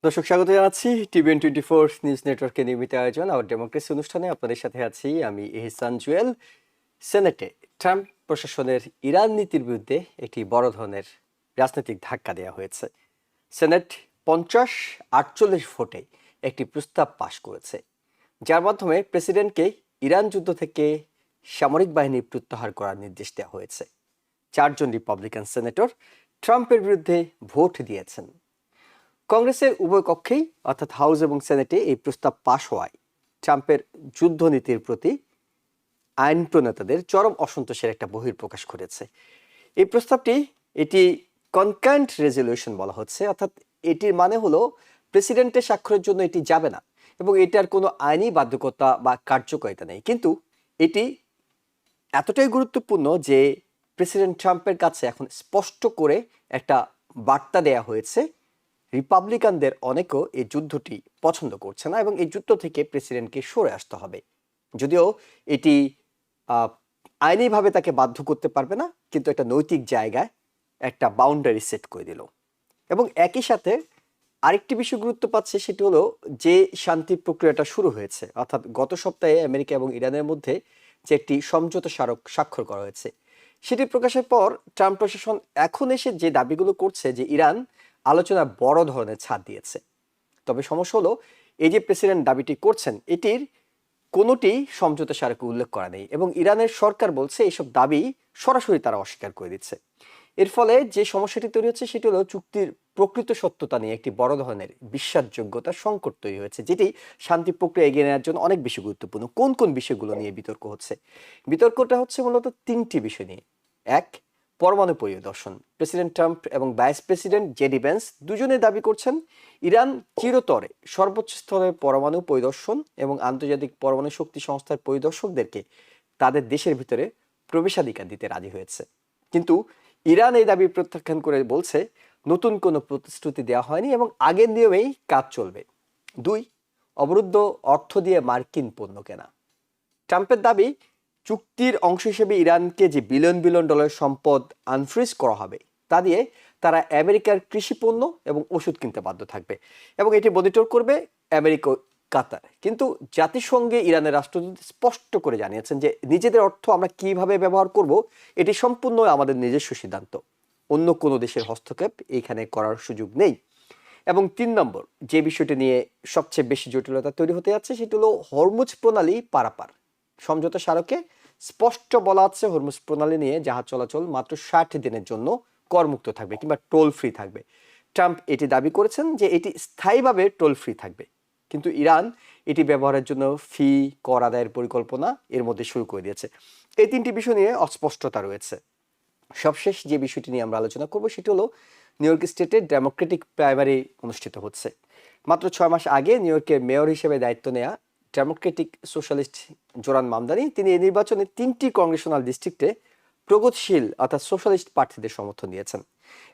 দর্শক স্বাগত জানাচ্ছি টিভিএন 24 নিউজ নেটওয়ার্কের নিয়মিত আয়োজন আওয়ার ডেমোক্রেসি অনুষ্ঠানে আপনাদের সাথে আছি আমি এহসান জুয়েল। সেনেটে ট্রাম্প প্রশাসনের ইরান নীতির বিরুদ্ধে একটি বড় ধরনের রাজনৈতিক ধাক্কা দেওয়া হয়েছে। সেনেট 50-48 ভোটে একটি প্রস্তাব পাশ করেছে, যার মাধ্যমে প্রেসিডেন্টকে ইরান যুদ্ধ থেকে সামরিক বাহিনী প্রত্যাহার করার নির্দেশ দেওয়া হয়েছে। 4 জন রিপাবলিকান সেনেটর ট্রাম্পের বিরুদ্ধে ভোট দিয়েছেন। কংগ্রেসের উভয় কক্ষেই অর্থাৎ হাউস এবং সেনেটে এই প্রস্তাব পাশ হওয়ায় ট্রাম্পের যুদ্ধনীতির প্রতি আইন প্রণেতাদের চরম অসন্তোষের একটা বহিঃপ্রকাশ ঘটেছে। এই প্রস্তাবটি এটি কনকারেন্ট রেজলিউশন বলা হচ্ছে, অর্থাৎ এটির মানে হলো প্রেসিডেন্টের স্বাক্ষরের জন্য এটি যাবে না এবং এটার কোনো আইনি বাধ্যকতা বা কার্যকারিতা নেই। কিন্তু এটি এতটাই গুরুত্বপূর্ণ যে প্রেসিডেন্ট ট্রাম্পের কাছে এখন স্পষ্ট করে একটা বার্তা দেয়া হয়েছে। রিপাবলিকানদের অনেকেও এই যুদ্ধটি পছন্দ করছে না এবং এই যুদ্ধ থেকে প্রেসিডেন্টকে সরে আসতে হবে। যদিও এটি আইনিভাবে তাকে বাধ্য করতে পারবে না, কিন্তু একটা নৈতিক জায়গায় একটা বাউন্ডারি সেট করে দিল। এবং একই সাথে আরেকটি বিষয় গুরুত্ব পাচ্ছে, সেটি হলো যে শান্তি প্রক্রিয়াটা শুরু হয়েছে, অর্থাৎ গত সপ্তাহে আমেরিকা এবং ইরানের মধ্যে যে একটি সমঝোতা স্মারক স্বাক্ষর করা হয়েছে, সেটি প্রকাশের পর ট্রাম্প প্রশাসন এখন এসে যে দাবিগুলো করছে যে ইরান আলোচনা বড় ধরনের ছাড় দিয়েছে। তবে সমস্যা হলো এই যে প্রেসিডেন্ট দাবিটি করছেন এটির কোনোটি সমঝোতা স্মারকে উল্লেখ করা নেই এবং ইরানের সরকার বলছে এইসব দাবি সরাসরি তারা অস্বীকার করে দিচ্ছে। এর ফলে যে সমস্যাটি তৈরি হচ্ছে সেটি হলো চুক্তির প্রকৃত সত্যতা নিয়ে একটি বড় ধরনের বিশ্বাসযোগ্যতার সংকট তৈরি হয়েছে, যেটি শান্তি প্রক্রিয়া এগিয়ে নেওয়ার জন্য অনেক বেশি গুরুত্বপূর্ণ। কোন কোন বিষয়গুলো নিয়ে বিতর্ক হচ্ছে? বিতর্কটা হচ্ছে মূলত 3টি বিষয় নিয়ে। এক, পরমাণু পরিদর্শন। প্রেসিডেন্ট ট্রাম্প এবং ভাইস প্রেসিডেন্ট জেডি ভেন্স দুজনে দাবি করছেন ইরান চিরতরে সর্বোচ্চ স্তরের পরমাণু পরিদর্শন এবং আন্তর্জাতিক পরমাণু শক্তি সংস্থার পরিদর্শকদেরকে তাদের দেশের ভিতরে প্রবেশাধিকার দিতে রাজি হয়েছে। কিন্তু ইরান এই দাবি প্রত্যাখ্যান করে বলছে নতুন কোনো প্রতিশ্রুতি দেওয়া হয়নি এবং আগের নিয়মেই কাজ চলবে। 2, অবরুদ্ধ অর্থ দিয়ে মার্কিন পণ্য কেনা। ট্রাম্পের দাবি চুক্তির অংশ হিসেবে ইরানকে যে বিলিয়ন বিলিয়ন ডলার সম্পদ আনফ্রিজ করা হবে তা দিয়ে তারা আমেরিকার কৃষি পণ্য এবং ওষুধ কিনতে বাধ্য থাকবে এবং এটি মনিটর করবে আমেরিকা, কাতার। কিন্তু জাতিসংঘে ইরানের রাষ্ট্রদূত স্পষ্ট করে জানিয়েছেন যে নিজেদের অর্থ আমরা কিভাবে ব্যবহার করব এটি সম্পূর্ণ আমাদের নিজস্ব সিদ্ধান্ত, অন্য কোনো দেশের হস্তক্ষেপ এখানে করার সুযোগ নেই। এবং 3 নম্বর যে বিষয়টি নিয়ে সবচেয়ে বেশি জটিলতা তৈরি হতে যাচ্ছে সেটি হলো হরমুজ প্রণালী পারাপার। সমঝোতা স্মারকে স্পষ্ট বলা আছে হরমুজ প্রণালী নিয়ে জাহাজ চলাচল মাত্র 60 দিনের জন্য করমুক্ত থাকবে কিংবা টোল ফ্রি থাকবে। ট্রাম্প এটি দাবি করেছেন যে এটি স্থায়ীভাবে টোল ফ্রি থাকবে, কিন্তু ইরান এটি ব্যবহারের জন্য ফি কর আদায়ের পরিকল্পনা এর মধ্যে শুরু করে দিয়েছে। এই 3টি বিষয় নিয়ে অস্পষ্টতা রয়েছে। সবশেষ যে বিষয়টি নিয়ে আমরা আলোচনা করব সেটি হলো নিউ ইয়র্ক স্টেটে ডেমোক্রেটিক প্রাইমারি অনুষ্ঠিত হচ্ছে। মাত্র 6 মাস আগে নিউ ইয়র্কের মেয়র হিসেবে দায়িত্ব নেওয়া ডেমোক্রেটিক সোশ্যালিস্ট জোরান মামদানি তিনি এই নির্বাচনে 3টি কংগ্রেশনাল ডিস্ট্রিক্টে প্রগতিশীল অর্থাৎ সোশ্যালিস্ট প্রার্থীদের সমর্থন দিয়েছেন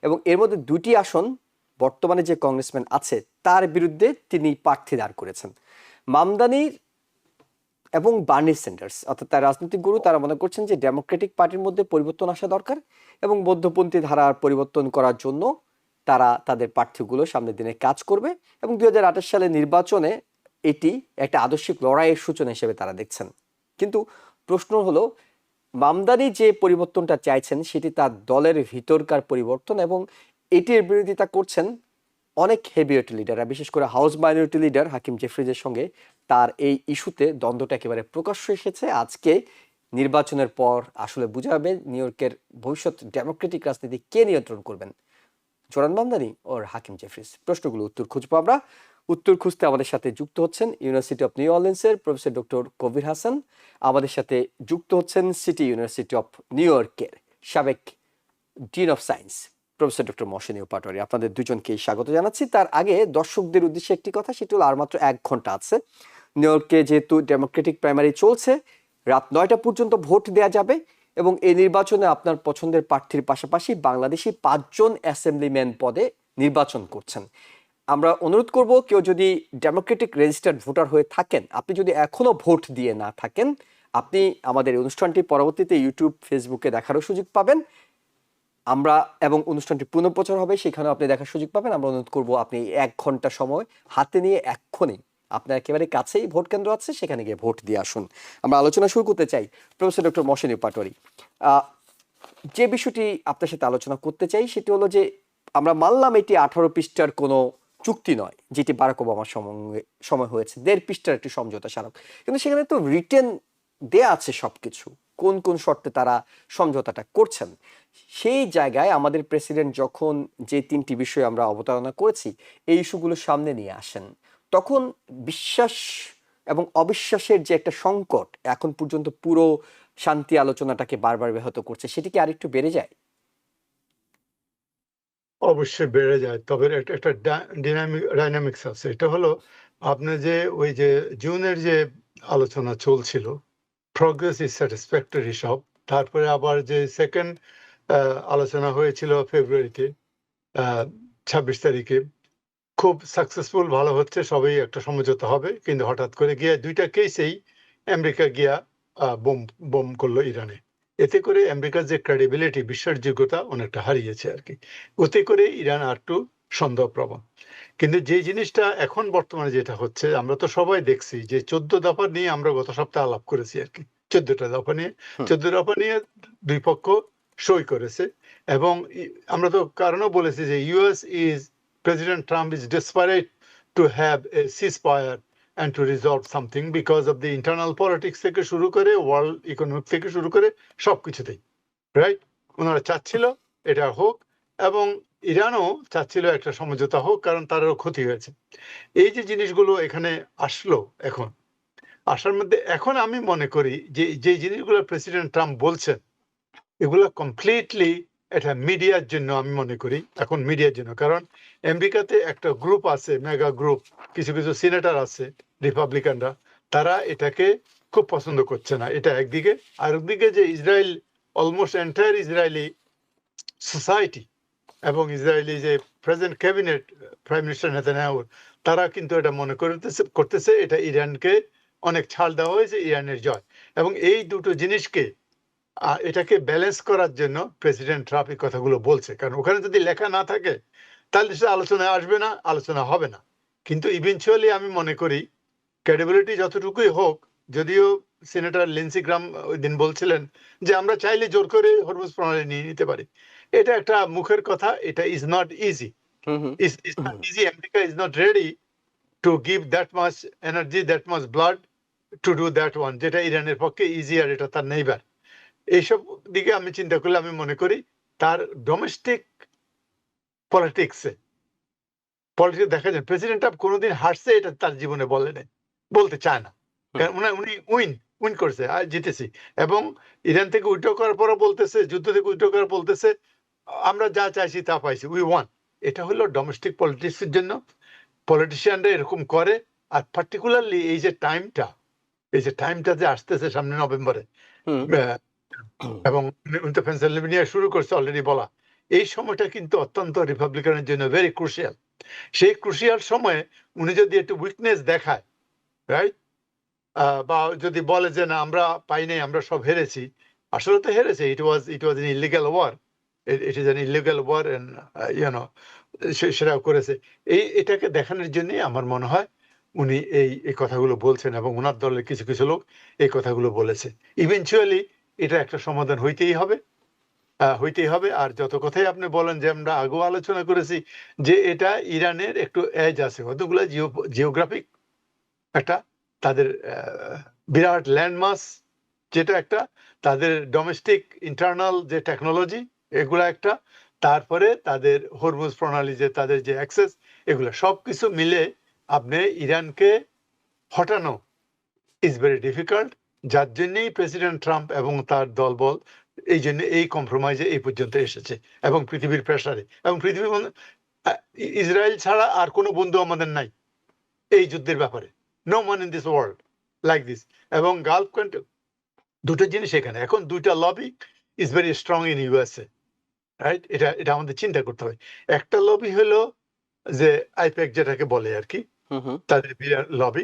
এবং এর মধ্যে 2টি আসন বর্তমানে যে কংগ্রেসম্যান আছে তার বিরুদ্ধে তিনি প্রার্থী দাঁড় করেছেন। মামদানির এবং বার্নি স্যান্ডার্স অর্থাৎ তার রাজনৈতিক গুরু তারা মনে করছেন যে ডেমোক্রেটিক পার্টির মধ্যে পরিবর্তন আসা দরকার এবং মধ্যপন্থী ধারার পরিবর্তন করার জন্য তারা তাদের প্রার্থীগুলো সামনের দিনে কাজ করবে এবং 2028 সালের নির্বাচনে এটি একটা আদর্শিক লড়াইয়ের সূচনা হিসেবে তারা দেখছেন। কিন্তু প্রশ্ন হলো মামদানি যে পরিবর্তনটা চাইছেন সেটি তার দলের ভিতরকার পরিবর্তন এবং এটির বিরোধিতা করছেন অনেক হেভিওয়েট লিডাররা, বিশেষ করে হাউস মাইনরিটি লিডার হাকিম জেফ্রিজের সঙ্গে তার এই ইস্যুতে দ্বন্দ্বটা একেবারে প্রকাশ্য এসেছে। আজকে নির্বাচনের পর আসলে বোঝা যাবে নিউ ইয়র্কের ভবিষ্যৎ ডেমোক্রেটিক রাজনীতি কে নিয়ন্ত্রণ করবেন, জোরান মামদানি ওর হাকিম জেফ্রিজ। প্রশ্নগুলো উত্তর খুঁজবো আমরা। উত্তর খুঁজতে আমাদের সাথে যুক্ত হচ্ছেন ইউনিভার্সিটি অফ নিউ অরলিন্সের প্রফেসর ডক্টর কবির হাসান, আমাদের সাথে যুক্ত হচ্ছেন সিটি ইউনিভার্সিটি অফ নিউ ইয়র্কের সাবেক dean of science professor doctor Mohsin Patwari. আপনাদের দুজনকেই স্বাগত জানাচ্ছি। তার আগে দর্শকদের উদ্দেশ্যে একটি কথা, সেটি হলো আর মাত্র 1 ঘন্টা আছে নিউ ইয়র্কে যেহেতু ডেমোক্রেটিক প্রাইমারি চলছে, রাত 9টা পর্যন্ত ভোট দেওয়া যাবে এবং এই নির্বাচনে আপনার পছন্দের প্রার্থীর পাশাপাশি বাংলাদেশি 5 জন অ্যাসেম্বলিম্যান পদে নির্বাচন করছেন। আমরা অনুরোধ করব কেউ যদি ডেমোক্রেটিক রেজিস্টার্ড ভোটার হয়ে থাকেন, আপনি যদি এখনো ভোট দিয়ে না থাকেন, আপনি আমাদের অনুষ্ঠানটি পরবর্তীতে ইউটিউব ফেসবুকে দেখারও সুযোগ পাবেন। আমরা এবং অনুষ্ঠানটি পুনঃপ্রচার হবে, সেখানেও আপনি দেখার সুযোগ পাবেন। আমরা অনুরোধ করব আপনি 1 ঘন্টা সময় হাতে নিয়ে এক্ষুনি আপনার একেবারে কাছেই ভোট কেন্দ্র আছে, সেখানে গিয়ে ভোট দিয়ে আসুন। আমরা আলোচনা শুরু করতে চাই প্রফেসর ডক্টর মহসিন পাটোয়ারি। আহ, যে বিষয়টি আপনার সাথে আলোচনা করতে চাই সেটি হলো যে আমরা মানলাম এটি 18 পৃষ্ঠার কোনো চুক্তি নয়, যেটি বারাক ওবামার সময় হয়েছে 1.5 পৃষ্ঠার একটি সমঝোতা স্মারক, কিন্তু সেখানে তো রিটেন দেয়া আছে সবকিছু, কোন কোন শর্তে তারা সমঝোতাটা করছেন। সেই জায়গায় আমাদের প্রেসিডেন্ট যখন যে 3টি বিষয় আমরা অবতারণা করেছি এই ইস্যুগুলো সামনে নিয়ে আসেন, তখন বিশ্বাস এবং অবিশ্বাসের যে একটা সংকট এখন পর্যন্ত পুরো শান্তি আলোচনাটাকে বারবার ব্যাহত করছে, সেটি কি আরেকটু বেড়ে যায়? অবশ্যই বেড়ে যায়, তবে একটা একটা ডাইনামিক্স আছে। এটা হলো আপনি যে ওই যে জুনের যে আলোচনা চলছিল, প্রগ্রেস ইজ স্যাটিসফ্যাক্টরি সব, তারপরে আবার যে সেকেন্ড আলোচনা হয়েছিল ফেব্রুয়ারিতে 26 তারিখে, খুব সাকসেসফুল, ভালো হচ্ছে, সবই একটা সমঝোতা হবে, কিন্তু হঠাৎ করে গিয়ে দুইটা কেসেই আমেরিকা গিয়া বোম বোম করলো ইরানে। এতে করে আমেরিকার যে ক্রেডিবিলিটি, বিশ্বাসযোগ্যতা অনেকটা হারিয়েছে আর কি। ওতে করে ইরান আর একটু সন্দেহপ্রবণ। কিন্তু যে জিনিসটা এখন বর্তমানে যেটা হচ্ছে, আমরা তো সবাই দেখছি যে 14 দফা নিয়ে আমরা গত সপ্তাহে আলাপ করেছি আর কি। 14টা দফা নিয়ে, হুম 14 দফা নিয়ে দুই পক্ষ সই করেছে। এবং আমরা তো কারণও বলেছি যে US is, president Trump is desperate to have a ceasefire and to resolve something because of the internal politics থেকে শুরু করে ওয়ার্ল্ড ইকোনমিক থেকে শুরু করে সবকিছুতেই, রাইট? ওনারা চাচ্ছিল এটা হোক, এবং ইরানও চাচ্ছিল একটা সমঝোতা হোক, কারণ তারও ক্ষতি হয়েছে। এই যে জিনিসগুলো এখানে আসলো, এখন আসার মধ্যে এখন আমি মনে করি যে যে জিনিসগুলো প্রেসিডেন্ট ট্রাম্প বলছেন, এগুলো কমপ্লিটলি এটা মিডিয়ার জন্য, আমি মনে করি এখন মিডিয়ার জন্য। কারণ আমেরিকাতে একটা গ্রুপ আছে, মেগা গ্রুপ, কিছু কিছু সিনেটর আছে রিপাবলিকানরা, তারা এটাকে খুব পছন্দ করছে না, এটা একদিকে। আর একদিকে যে Israel, almost entire Israeli society এবং ইসরায়েলি যে present cabinet, prime minister Netanyahu, তারা কিন্তু এটা মনে করতেছে এটা ইরানকে অনেক ছাড় দেওয়া হয়েছে, ইরানের জয়। এবং এই দুটো জিনিসকে এটাকে ব্যালেন্স করার জন্য প্রেসিডেন্ট ট্রাম্প এই কথাগুলো বলছে। কারণ ওখানে যদি লেখা না থাকে তাহলে সে আলোচনায় আসবে না, আলোচনা হবে না। কিন্তু ইভেনচুয়ালি আমি মনে করি ক্রেডিবিলিটি যতটুকুই হোক, যদিও সিনেটর লিন্সি গ্রাম ওই দিন বলছিলেন যে আমরা চাইলে জোর করে হরমুজ প্রণালী নিয়ে নিতে পারি, এটা একটা মুখের কথা, এটা is not easy. Hmm hmm is not easy, America is not ready to give that much energy, that much blood to do that one, যেটা ইরানের পক্ষে ইজি, আর এটা তার নেইবার। এইসব দিকে আমি চিন্তা করলে আমি মনে করি তার ডোমেস্টিক পলিটিক্সে দেখা যায় প্রেসিডেন্ট ট্রাম্প কোনোদিন হারছে এটা তার জীবনে বলতে চায় না। হুম কারণ উনি উইন করছে আর জিতেছি, এবং ইরান থেকে উইথড্র করার পরও বলতেছে, যুদ্ধ থেকে উইথড্র করার বলতেছে আমরা যা চাইছি তা পাইছি, উই ওয়ান। এটা হলো ডোমেস্টিক পলিটিক্সের জন্য পলিটিশিয়ানরা এরকম করে। আর পার্টিকুলারলি এই যে টাইমটা যে আসতেছে সামনে নভেম্বরে, হুম এবং উনি তো পেনসিলভেনিয়া শুরু করছে অলরেডি বলা, এই সময়টা কিন্তু অত্যন্ত রিপাবলিকানের জন্য ভেরি ক্রুশিয়াল। সেই ক্রুশিয়াল সময়ে উনি যদি একটু উইকনেস দেখায়, রাইট, বা যদি বলে যে না আমরা পাই নাই, আমরা সব হেরেছি, আসলে তো হেরেছে, it was an illegal war, it is an illegal war, and you know সেটাও করেছে। এটাকে দেখানোর জন্য আমার মনে হয় উনি এই কথাগুলো বলছেন, এবং ওনার দলের কিছু কিছু লোক এই কথাগুলো বলেছে। ইভেনচুয়ালি এটা একটা সমাধান হইতেই হবে। আর যত কথাই আপনি বলেন, যে আমরা আগেও আলোচনা করেছি যে এটা ইরানের একটু এজ আছে, কতগুলো জিওগ্রাফিক একটা তাদের বিরাট ল্যান্ডমাস, যেটা একটা তাদের ডোমেস্টিক ইন্টারনাল যে টেকনোলজি, এগুলা একটা, তারপরে তাদের হরমুজ প্রণালী, যে তাদের যে অ্যাক্সেস, এগুলো সবকিছু মিলে আপনি ইরানকে হটানো ইজ ভেরি ডিফিকাল্ট। যার জন্যই প্রেসিডেন্ট ট্রাম্প এবং তার দলবল এই জন্য এই কম্প্রোমাইজে এই পর্যন্ত এসেছে, এবং পৃথিবীর প্রেসারে, এবং ইসরায়েল ছাড়া আর কোনো বন্ধু আমাদের নাই এই যুদ্ধের ব্যাপারে, no one in this world like this. এবং গালফ কান্ট্রি, দুটো জিনিস এখানে, এখন দুইটা lobby is very strong in USA, right? এটা আমাদের চিন্তা করতে হবে। একটা লবি হলো যে আইপ্যাক যেটাকে বলে আর কি, হুম হুম তাদের বিরাট লবি,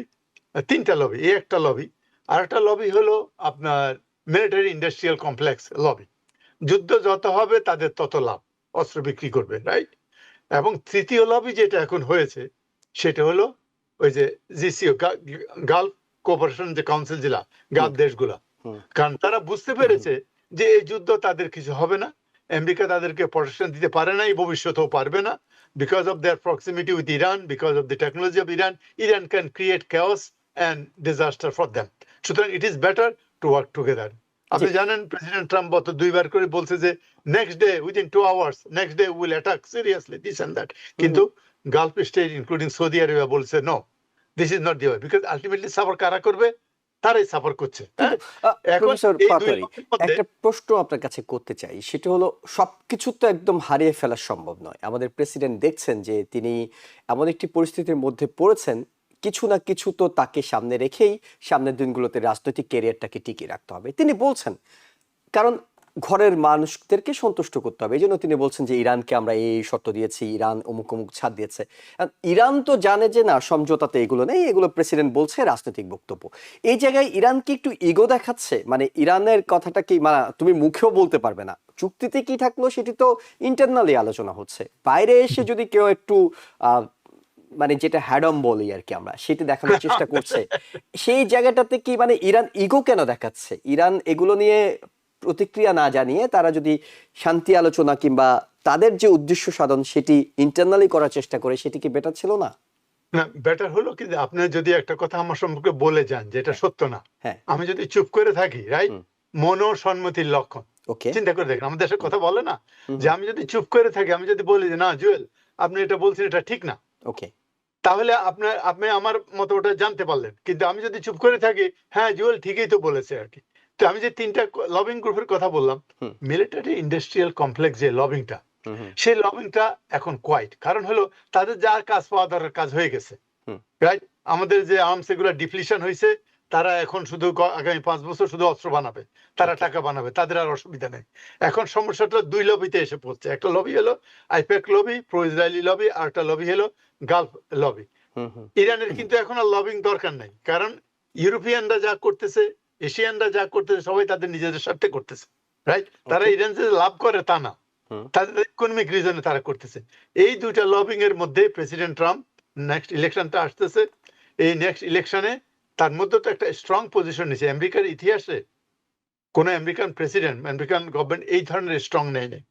তিনটা লবি, একটা লবি। আর একটা লবি হলো আপনার মিলিটারি ইন্ডাস্ট্রিয়াল কমপ্লেক্স লবি। যুদ্ধ যত হবে তাদের তত লাভ, অস্ত্র বিক্রি করবে, রাইট? এবং তৃতীয় লবি যেটা এখন হয়েছে সেটা হলো ওই যে জিসিও, গালফ কোঅপারেশন যে কাউন্সিল, যেটা হুম, গালফ দেশগুলা, হুম, কারণ তারা বুঝতে পেরেছে যে এই যুদ্ধ তাদের কিছু হবে না, আমেরিকা তাদেরকে প্রোটেকশন দিতে পারে নাই, ভবিষ্যতেও পারবে না, because of their proximity with Iran, because of the technology of Iran, Iran can create chaos and disaster for them. সুতরাং it is better to work together. জি, আপনি জানেন প্রেসিডেন্ট ট্রাম্প গত দুইবার করে বলছে যে next day, within 2 hours, next day will attack seriously this and that, hmm, কিন্তু হুম। Gulf state including Saudi Arabia বলছে no, this is not the way, because ultimately suffer কারা করবে? তারাই সাফার করছে, কিন্তু হ্যাঁ? এখন প্রফেসর এই দুই পাটোয়ারি, লবির মধ্যে একটা প্রশ্ন আপনার কাছে করতে চাই, সেটা হলো সবকিছু তো একদম হারিয়ে ফেলা সম্ভব নয়। আমাদের প্রেসিডেন্ট দেখছেন যে তিনি এমন একটি পরিস্থিতির মধ্যে পড়েছেন, কিছু না কিছু তো তাকে সামনে রেখেই সামনের দিনগুলোতে রাজনৈতিক ক্যারিয়ারটাকে টিকিয়ে রাখতে হবে তিনি বলছেন। কারণ ঘরের মানুষদেরকে সন্তুষ্ট করতে হবে, এই জন্য তিনি বলছেন যে ইরানকে আমরা এই শর্ত দিয়েছি, ইরান অমুক অমুক ছাড় দিয়েছে। ইরান তো জানে যে না, সমঝোতাতে এগুলো নেই, এগুলো প্রেসিডেন্ট বলছে রাজনৈতিক বক্তব্য। এই জায়গায় ইরান কি একটু ইগো দেখাচ্ছে? মানে ইরানের কথাটা কি মানে তুমি মুখেও বলতে পারবে না, চুক্তিতে কি থাকলো সেটি তো ইন্টারনালি আলোচনা হচ্ছে, বাইরে এসে যদি কেউ একটু আহ মানে যেটা হ্যাডম বলি আর কি আমরা, সেটি দেখানোর চেষ্টা করছে, সেই জায়গাটাতে কি মানে ইরান ইগো কেন দেখাচ্ছে? ইরান এগুলো নিয়ে প্রতিক্রিয়া না জানিয়ে তারা যদি শান্তি আলোচনা কিংবা তাদের যে উদ্দেশ্য সাধন সেটি ইন্টারনালি করার চেষ্টা করে, সেটি কি বেটার ছিল না? না, বেটার হলো কি যে আপনি যদি একটা কথা আমার সম্পর্কে বলে যান যেটা হ্যাঁ, সত্য না, হ্যাঁ, আমি যদি চুপ করে থাকি, রাইট, হুম, মনোসম্মতির লক্ষণ। ওকে, চিন্তা করে দেখেন, আমাদের দেশের হুম, কথা বলে না হুম, যে আমি যদি চুপ করে থাকি, আমি যদি বলি যে না জুয়েল, আপনি এটা বলছেন এটা ঠিক না, ওকে, তাহলে আপনি আমার মতো ওটা জানতে পারলেন। কিন্তু আমি যদি চুপ করে থাকি, হ্যাঁ জুয়েল ঠিকই তো বলেছে আর কি। তো আমি যে তিনটা লবিং গ্রুপের কথা বললাম, হুম, মিলিটারি ইন্ডাস্ট্রিয়াল কমপ্লেক্স যে লবিংটা, হুম, হুম, সেই লবিংটা এখন কোয়াইট, কারণ হলো তাদের যা কাজ পাওয়া দরকার কাজ হয়ে গেছে, হুম, রাইট? আমাদের যে আর্মস এগুলো ডিপ্লিশন হয়েছে, তারা এখন শুধু আগামী 5 বছর শুধু অস্ত্র বানাবে, তারা ওকে, টাকা বানাবে, তাদের আর অসুবিধা নেই। এখন সমস্যাটা দুই লবিতে এসে পড়ছে, একটা লবি হলো AIPAC lobby, pro Israeli lobby, আর একটা লবি হলো গালফ লবি। হুম, হুম, ইরানের কিন্তু এখন আর লবিং দরকার নাই, কারণ ইউরোপিয়ানরা যা করতেছে, এশিয়ানরা যা করতেছে, সবাই তাদের নিজেদের স্বার্থে করতেছে, রাইট? তারা ওকে, ইরান যে লাভ করে তা না, হুম, তাদের ইকোনমিক রিজনে তারা করতেছে। এই দুইটা লবিং এর মধ্যে প্রেসিডেন্ট ট্রাম্প, নেক্সট ইলেকশনটা আসতেছে, এই নেক্সট ইলেকশনে তার মধ্যে তো একটা স্ট্রং পজিশন নিছে। আমেরিকার ইতিহাসে কোন আমেরিকান প্রেসিডেন্ট, আমেরিকান গভর্নমেন্ট এই ধরনের স্ট্রং নেয় নাই,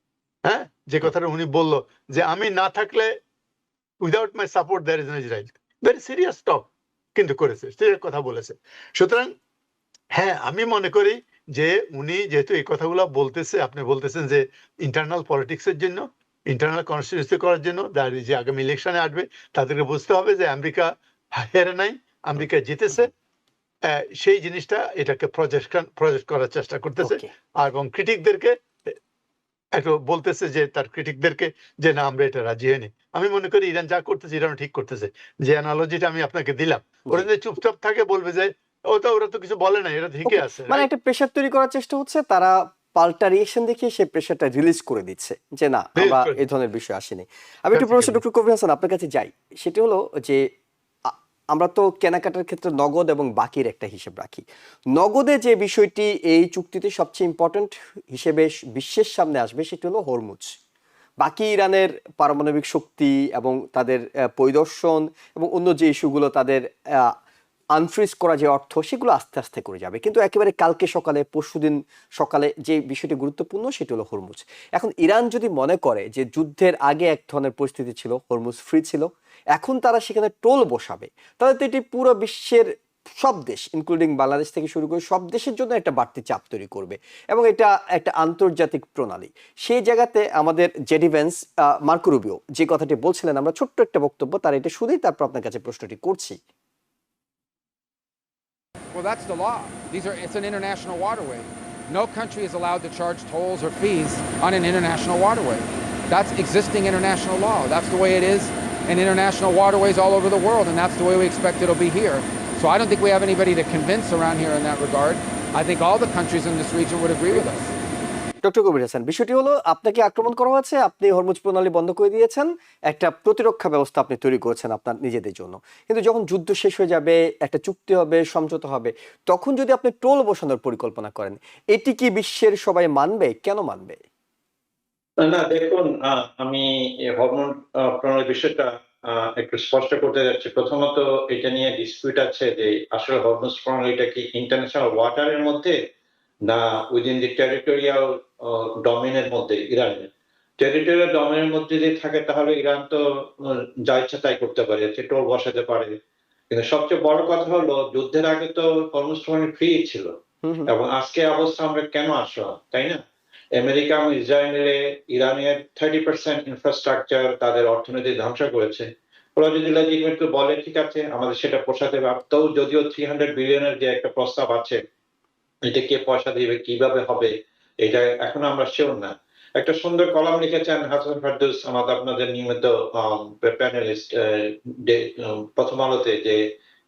হ্যাঁ? যে হুম, কথাটা উনি বলল যে আমি না থাকলে, without my support there is no Israel, very serious talk কিন্তু করেছে, সে কথা বলেছে। সুতরাং হ্যাঁ, আমি মনে করি যে উনি যেহেতু এই কথাগুলো বলতেছে, আপনি বলতেছেন যে ইন্টারনাল পলিটিক্স এর জন্য, ইন্টারনাল কনস্টিটিউন্সি করার জন্য, যে আগামী ইলেকশনে আসবে তাদেরকে বুঝতে হবে যে আমেরিকা হেরে নাই, হুম, আমেরিকা জিতেছে। সেই জিনিসটা এটাকে প্রজেক্ট করার চেষ্টা করতেছে, ওকে, আর এবং ক্রিটিকদেরকে একটু বলতেছে যে তার ক্রিটিকদেরকে যে না আমরা এটা রাজি হয়নি। আমি মনে করি ইরান যা করতেছে ইরান ঠিক করতেছে। যে অ্যানালজিটা আমি আপনাকে দিলাম, ওরা জি, যদি চুপচাপ থাকে বলবে যে ওরা তো কিছু বলে না, এরা ঠিকই ওকে, আছে, মানে রাইট? একটা প্রেশার তৈরি করার চেষ্টা হচ্ছে, তারা পাল্টা রিয়েকশন দেখিয়ে সেই প্রেশারটা রিলিজ করে দিচ্ছে যে না, আমরা এই ধরনের বিষয় আসেনি। আমি একটু প্রফেসর ডক্টর কবির হাসান আপনার কাছে যাই, সেটা হলো যে আ- আমরা তো কেনাকাটার ক্ষেত্রে নগদ এবং বাকির একটা হিসেব রাখি। নগদে যে বিষয়টি এই চুক্তিতে সবচেয়ে ইম্পর্ট্যান্ট হিসেবে বিশ্বের সামনে আসবে সেটি হলো হরমুজ। বাকি ইরানের পারমাণবিক শক্তি এবং তাদের পরিদর্শন এবং অন্য যে ইস্যুগুলো তাদের আনফ্রিজ করা যে অর্থ, সেগুলো আস্তে আস্তে করে যাবে। কিন্তু একেবারে কালকে সকালে পরশুদিন সকালে যে বিষয়টি গুরুত্বপূর্ণ সেটি হলো হরমুজ। এখন ইরান যদি মনে করে যে যুদ্ধের আগে এক ধরনের পরিস্থিতি ছিল, হরমুজ ফ্রি ছিল, এখন তারা সেখানে টোল বসাবে, তাহলে তো এটি পুরো বিশ্বের সব দেশ ইনক্লুডিং বাংলাদেশ থেকে শুরু করে সব দেশের জন্য একটা বাড়তি চাপ তৈরি করবে এবং এটা একটা আন্তর্জাতিক প্রণালী। সেই জায়গাতে আমাদের জেডি ভ্যান্স, মার্কো রুবিও যে কথাটি বলছিলেন, আমরা ছোট্ট একটা বক্তব্য তার এটা শুনেই তারপর আপনার কাছে প্রশ্নটি করছি। Well, that's the law. It's an international waterway. No country is allowed to charge tolls or fees on an international waterway. That's existing international law. That's the way it is in international waterways all over the world, and that's the way we expect it'll be here. So I don't think we have anybody to convince around here in that regard. I think all the countries in this region would agree with us. Doctor Kabir Hasan, বিষয়টি হলো আপনাকে আক্রমণ করা হয়েছে, আপনি Hormuz প্রণালী বন্ধ করে দিয়েছেন, একটা প্রতিরক্ষা ব্যবস্থা আপনি তৈরি করেছেন আপনার নিজেদের জন্য। কিন্তু যখন যুদ্ধ শেষ হয়ে যাবে, একটা চুক্তি হবে, সমঝোতা হবে, তখন যদি আপনি টোল বসানোর পরিকল্পনা করেন, এটি কি বিশ্বের সবাই মানবে? কেন মানবে? না দেখুন, আমি হরমোন প্রণালী বিষয়টা একটু স্পষ্ট করতে যাচ্ছি। প্রথমত এটা নিয়ে ডিসপিউট আছে যে আসলে হরমোজ প্রণালীটা কি ইন্টারন্যাশনাল ওয়াটারের মধ্যে না উইদিন দি টেরিটোরিয়াল ডোমেনের মধ্যে ইরানের। টেরিটোরিয়াল ডোমেনের মধ্যে যদি থাকে তাহলে ইরান তো যা ইচ্ছা তাই করতে পারে, সে টোল বসাতে পারে। কিন্তু সবচেয়ে বড় কথা হলো যুদ্ধের আগে তো হরমোজ প্রণালী ফ্রি ছিল, হুম হুম। এবং আজকে অবস্থা আমরা কেন আসলাম, তাই না? আমেরিকা এবং ইসরায়েলে ইরানের 30% ইনফ্রাস্ট্রাকচার তাদের অর্থনীতি ধ্বংস করেছে। ওরা যদি লেজিটিমেট বলে ঠিক আছে আমাদের সেটা পোষাতে পারতেও, যদিও 300 বিলিয়নের যে একটা প্রস্তাব আছে, এটা কে পয়সা দিবে, কিভাবে হবে, এটা এখনো আমরা শিওর না। একটা সুন্দর কলাম লিখেছেন হাসান ফারদৌস, আমাদের আপনাদের নিয়মিত প্যানেলিস্ট, প্রথম আলোতে, যে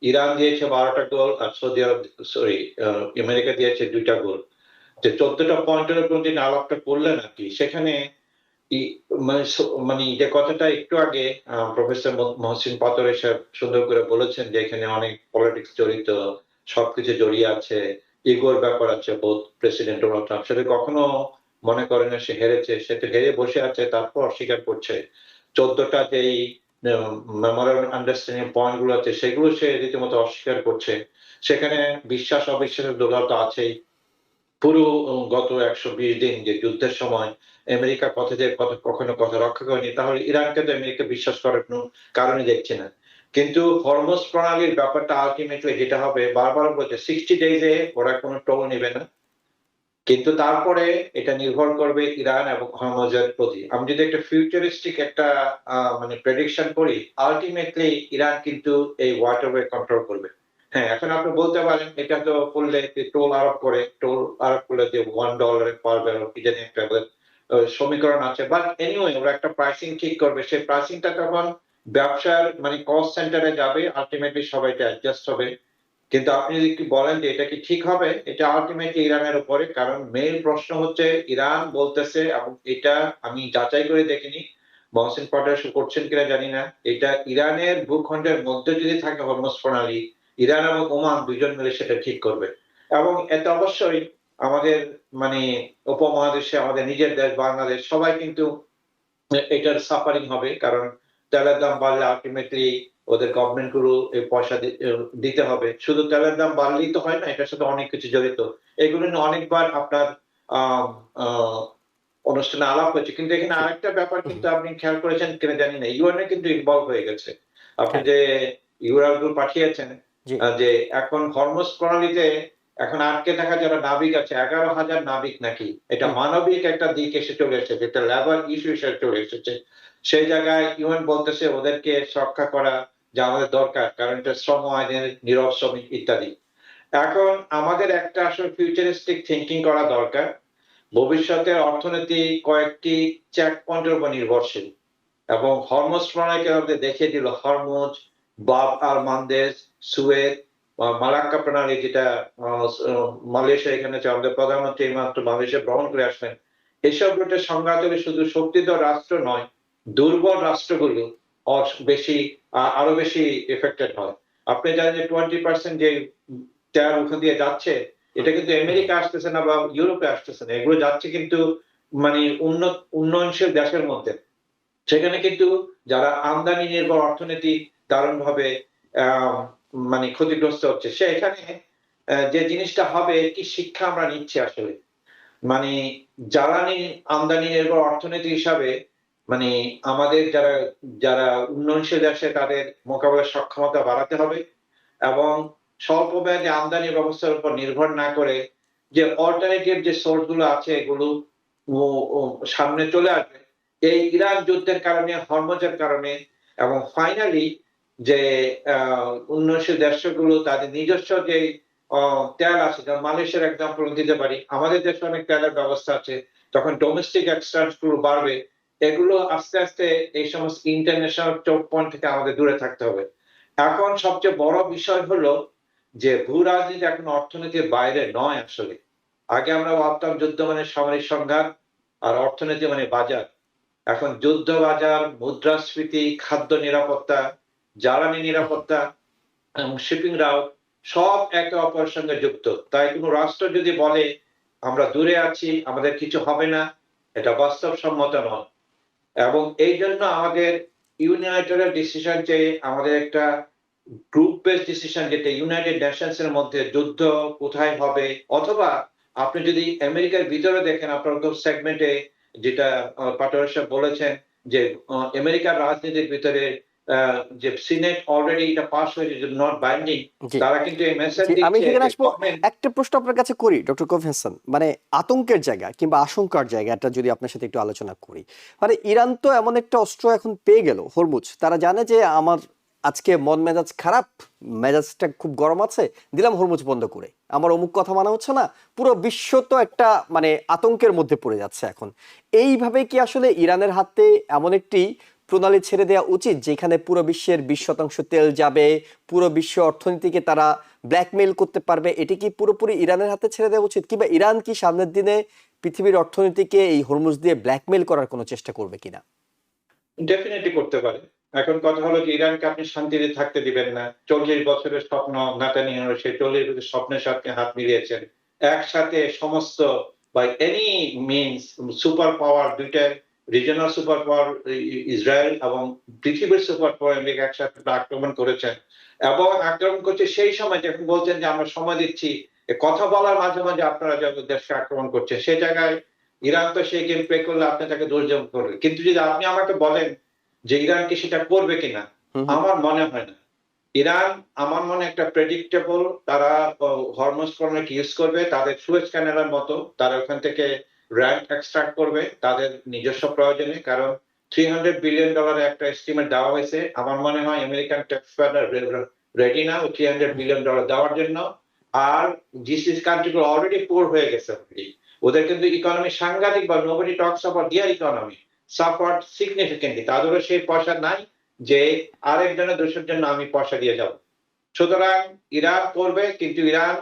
ইরান দিয়েছে 12টা গোল আর সৌদি আরব, সরি, আমেরিকা দিয়েছে 2টা গোল। যে 14টা পয়েন্টের উপর যিনি আলাপটা করলেন আর কি, সেখানে মানে যে কথাটা একটু আগে প্রফেসর মহসিন পাতর সাহেব সুন্দর করে বলেছেন যে এখানে অনেক পলিটিক্স জড়িত, সবকিছু জড়িয়ে আছে, ইগোর ব্যাপার আছে বোধ প্রেসিডেন্ট ডোনাল্ড ট্রাম্প। সেটা কখনো মনে করে না সে হেরেছে, সে তো হেরে বসে আছে, তারপর অস্বীকার করছে 14টা যেই মেমোরেন্ডাম আন্ডারস্ট্যান্ডিং পয়েন্ট গুলো আছে সেগুলো সে রীতিমতো অস্বীকার করছে। সেখানে বিশ্বাস অবিশ্বাসের দোলাল তো আছেই। পুরো গত 120 দিন যে যুদ্ধের সময় আমেরিকা কথা যে কখনো কথা রক্ষা করেনি, তাহলে ইরানকে তো আমেরিকা বিশ্বাস করার কোনো কারণই দেখছি না। কিন্তু হরমুজ প্রণালীর ব্যাপারটা আলটিমেটলি যেটা হবে, বারবার বলছে 60 ডেজে ওরা কোনো টোল নেবে না, কিন্তু তারপরে এটা নির্ভর করবে ইরান এবং হরমুজের প্রতি। আমি যদি একটা ফিউচারিস্টিক একটা মানে প্রেডিকশন করি, আলটিমেটলি ইরান কিন্তু এই ওয়াটারওয়ে কন্ট্রোল করবে। হ্যাঁ, এখন আপনি বলতে পারেন এটা তো করলে টোল আরোপ করে, টোল আরোপ করলে যে $1 পার ব্যারেল কি জানি একটা সমীকরণ আছে, বাট এনিওয়ে ওরা একটা প্রাইসিং ঠিক করবে। সেই প্রাইসিংটা তখন ব্যবসার মানে কস্ট সেন্টারে যাবে, আলটিমেটলি সবাই এটা অ্যাডজাস্ট হবে। কিন্তু আপনি যদি একটু বলেন যে এটা কি ঠিক হবে, এটা আলটিমেটলি ইরানের উপরে। কারণ মেইন প্রশ্ন হচ্ছে ইরান বলতেছে, এবং এটা আমি যাচাই করে দেখিনি, মহসিন পটাশ করছেন কিনা জানি না, এটা ইরানের ভূখণ্ডের মধ্যে যদি থাকে হরমুজ প্রণালী, ইরান এবং ওমান দুজন মিলে সেটা ঠিক করবে। এবং এতে অবশ্যই আমাদের মানে উপমহাদেশে আমাদের নিজের দেশ বাংলাদেশ সবাই কিন্তু এটার সাফারিং হবে। কারণ তেলের দাম বাড়লে আলটিমেটলি ওদের গভর্নমেন্ট গুলো এই পয়সা দিতে হবে। শুধু তেলের দাম বাড়লেই তো হয় না, এটার সাথে অনেক কিছু জড়িত। এগুলো নিয়ে অনেকবার আপনার আহ আহ অনুষ্ঠানে আলাপ হয়েছে। কিন্তু এখানে জি। আরেকটা ব্যাপার হুম কিন্তু হুম। আপনি খেয়াল করেছেন কিনা জানি না, ইউএনএ কিন্তু ইনভলভ হয়ে গেছে। আপনি হ্যাঁ। যে ইউরাগুলো পাঠিয়েছেন, জি। যে এখন হরমুজ প্রণালীতে এখন আটকে থাকা যারা নাবিক আছে 11,000 নাবিক নাকি, এটা হুম। মানবিক একটা দিক এসে চলে এসেছে, এটা লেবার ইস্যু হিসেবে চলে এসেছে। সেই জায়গায় ইউএন বলতেছে ওদেরকে রক্ষা করা যা আমাদের দরকার, কারণ এটা শ্রম আইনের নীরব শ্রমিক ইত্যাদি। এখন আমাদের একটা আসলে ফিউচারিস্টিক থিঙ্কিং করা দরকার। ভবিষ্যতের অর্থনীতি কয়েকটি চেক পয়েন্টের উপর নির্ভরশীল, এবং হরমুজ প্রণালীকে আমাদের দেখিয়ে দিল হরমুজ, বাব আল মান্দেজ, সুয়েজ, মালাক্কা প্রণালী, যেটা মালয়েশিয়া এখানে আছে, আমাদের প্রধানমন্ত্রী এইমাত্র মালয়েশিয়া ভ্রমণ করে আসলেন। এসব রুটের সংঘাত হলে শুধু শক্তিধর রাষ্ট্র নয়, দুর্বল রাষ্ট্রগুলো বেশি আরো বেশি এফেক্টেড হয়। আপনি জানেন যে 20% যে তেল ওখান দিয়ে যাচ্ছে, হুম এটা কিন্তু আমেরিকা আসতেছে না বা ইউরোপে আসতেছে না, এগুলো যাচ্ছে কিন্তু মানে উন্নয়নশীল দেশের মধ্যে। সেখানে কিন্তু যারা আমদানি নির্ভর অর্থনীতি দারুণ ভাবে মানে ক্ষতিগ্রস্ত হচ্ছে। এখানে যে জিনিসটা হবে, কি শিক্ষা আমরা নিচ্ছি আসলে, মানে জ্বালানি আমদানি নির্ভর অর্থনীতি হিসাবে, মানে আমাদের যারা যারা উন্নয়নশীল দেশে তাদের মোকাবেলার সক্ষমতা বাড়াতে হবে, এবং স্বল্প মেয়াদী আমদানি ব্যবস্থার উপর নির্ভর না করে যে অল্টারনেটিভ যে সোর্স গুলো আছে এগুলো সামনে চলে আসবে। এই ইরাক যুদ্ধের কারণে, হরমুজের কারণে, এবং ফাইনালি যে উন্নয়নশীল দেশগুলো তাদের নিজস্ব যে তেল আছে, যেমন মালয়েশিয়ার এক্সাম্পল দিতে পারি, আমাদের দেশে অনেক তেলের ব্যবস্থা আছে, তখন ডোমেস্টিক এক্সট্রাক্ট গুলো বাড়বে। এগুলো আস্তে আস্তে এই সমস্ত ইন্টারন্যাশনাল চোখ পয়েন্ট থেকে আমাদের দূরে থাকতে হবে। এখন সবচেয়ে বড় বিষয় হলো যে ভূ রাজনীতি এখন অর্থনীতির বাইরে নয় আসলে। আগে আমরা ভাবতাম যুদ্ধ মানে সামরিক সংঘাত আর অর্থনীতি মানে বাজার। এখন যুদ্ধ বাজার, মুদ্রাস্ফীতি, খাদ্য নিরাপত্তা, জ্বালানি নিরাপত্তা এবং শিপিং রাউট সব একে অপরের সঙ্গে যুক্ত। তাই কোনো রাষ্ট্র যদি বলে আমরা দূরে আছি, আমাদের কিছু হবে না, এটা বাস্তবসম্মত নয়। এবং এই জন্য আমাদের ইউনাইটেড ডিসিশন চেয়ে আমাদের একটা গ্রুপ বেস ডিসিশন, যেটা ইউনাইটেড নেশনস এর মধ্যে যুদ্ধ কোথায় হবে, অথবা আপনি যদি আমেরিকার ভিতরে দেখেন, আপনার সেগমেন্টে যেটা পাটোয়ারি সাহেব বলেছেন যে আমেরিকার রাজনীতির ভিতরে যে সিনেট অলরেডি এটা পাস হয়েছে, নট বাইন্ডিং, জি তারা কিন্তু এই মেসেজ জি, আমি দিচ্ছে সেখানে যে আসবো। গভর্নমেন্ট। একটা প্রশ্ন আপনার কাছে করি ডক্টর কফি হাসান, মানে আতঙ্কের জায়গা কিংবা আশঙ্কার জায়গাটা যদি আপনার সাথে একটু আলোচনা করি। মানে ইরান তো এমন একটা অস্ত্র এখন পেয়ে গেল, হরমুজ। তারা জানে যে আমার আজকে মন মেজাজ খারাপ, মেজাজটা খুব গরম আছে, দিলাম হরমুজ বন্ধ করে, আমার অমুক কথা মানা হচ্ছে না, পুরো বিশ্ব তো একটা মানে আতঙ্কের মধ্যে পড়ে যাচ্ছে এখন। এইভাবে কি আসলে ইরানের হাতে এমন একটি প্রণালী ছেড়ে দেওয়া উচিত যেখানে পুরো বিশ্বের 20% তেল যাবে, পুরো বিশ্ব অর্থনীতিকে তারা ব্ল্যাকমেইল করতে পারবে? এটি কি পুরোপুরি ইরানের হাতে ছেড়ে দেওয়া উচিত, কিংবা ইরান কি সামনের দিনে পৃথিবীর অর্থনীতিকে এই হরমুজ দিয়ে ব্ল্যাকমেইল করার কোনো চেষ্টা করবে কিনা? ডেফিনেটলি করতে পারে। এখন কথা হলো যে ইরানকে আপনি শান্তিতে থাকতে দিবেন না। 40 বছরের স্বপ্ন নেতানিয়াহুর, সেই 40 বছরের স্বপ্নের সাথে হাত মিলিয়েছেন। একসাথে সমস্ত by any means super power, দুইটা রিজিওনাল সুপার পাওয়ার ইসরায়েল এবং পৃথিবীর সুপার পাওয়ার আমেরিকা একসাথে আক্রমণ করেছেন। এবং আক্রমণ করছে সেই সময় যখন বলছেন যে আমরা সময় দিচ্ছি, কথা বলার মাঝে মাঝে আপনারা যখন দেশকে আক্রমণ করছেন, সেই জায়গায় ইরান তো সেই গেম প্লে করলে আপনি তাকে দোষযোগ করবেন। কিন্তু যদি আপনি আমাকে বলেন যে ইরান কি সেটা করবে কিনা, হুম হুম আমার মনে হয় না। ইরান আমার মনে একটা প্রেডিক্টেবল, তারা হরমুজ প্রণালী ইউজ করবে তাদের সুয়েজ ক্যানেলের মতো, তারা ওখান থেকে র্যাঙ্ক এক্সট্রাক্ট করবে তাদের নিজস্ব প্রয়োজনে। কারণ $300 বিলিয়ন একটা এস্টিমেট দেওয়া হয়েছে। আমার মনে হয় আমেরিকান ট্যাক্সপেয়ার রেডি না ওই $300 বিলিয়ন দেওয়ার জন্য। আর জিসিসি কান্ট্রিগুলো অলরেডি পুর হয়ে গেছে already। ওদের কিন্তু ইকোনমি সাংঘাতিক, বা nobody talks about their economy suffered significantly. তাদেরও সেই পয়সা নাই যে আরেকজনের দোষের জন্য আমি পয়সা দিয়ে যাব। সুতরাং ইরান করবে, কিন্তু ইরান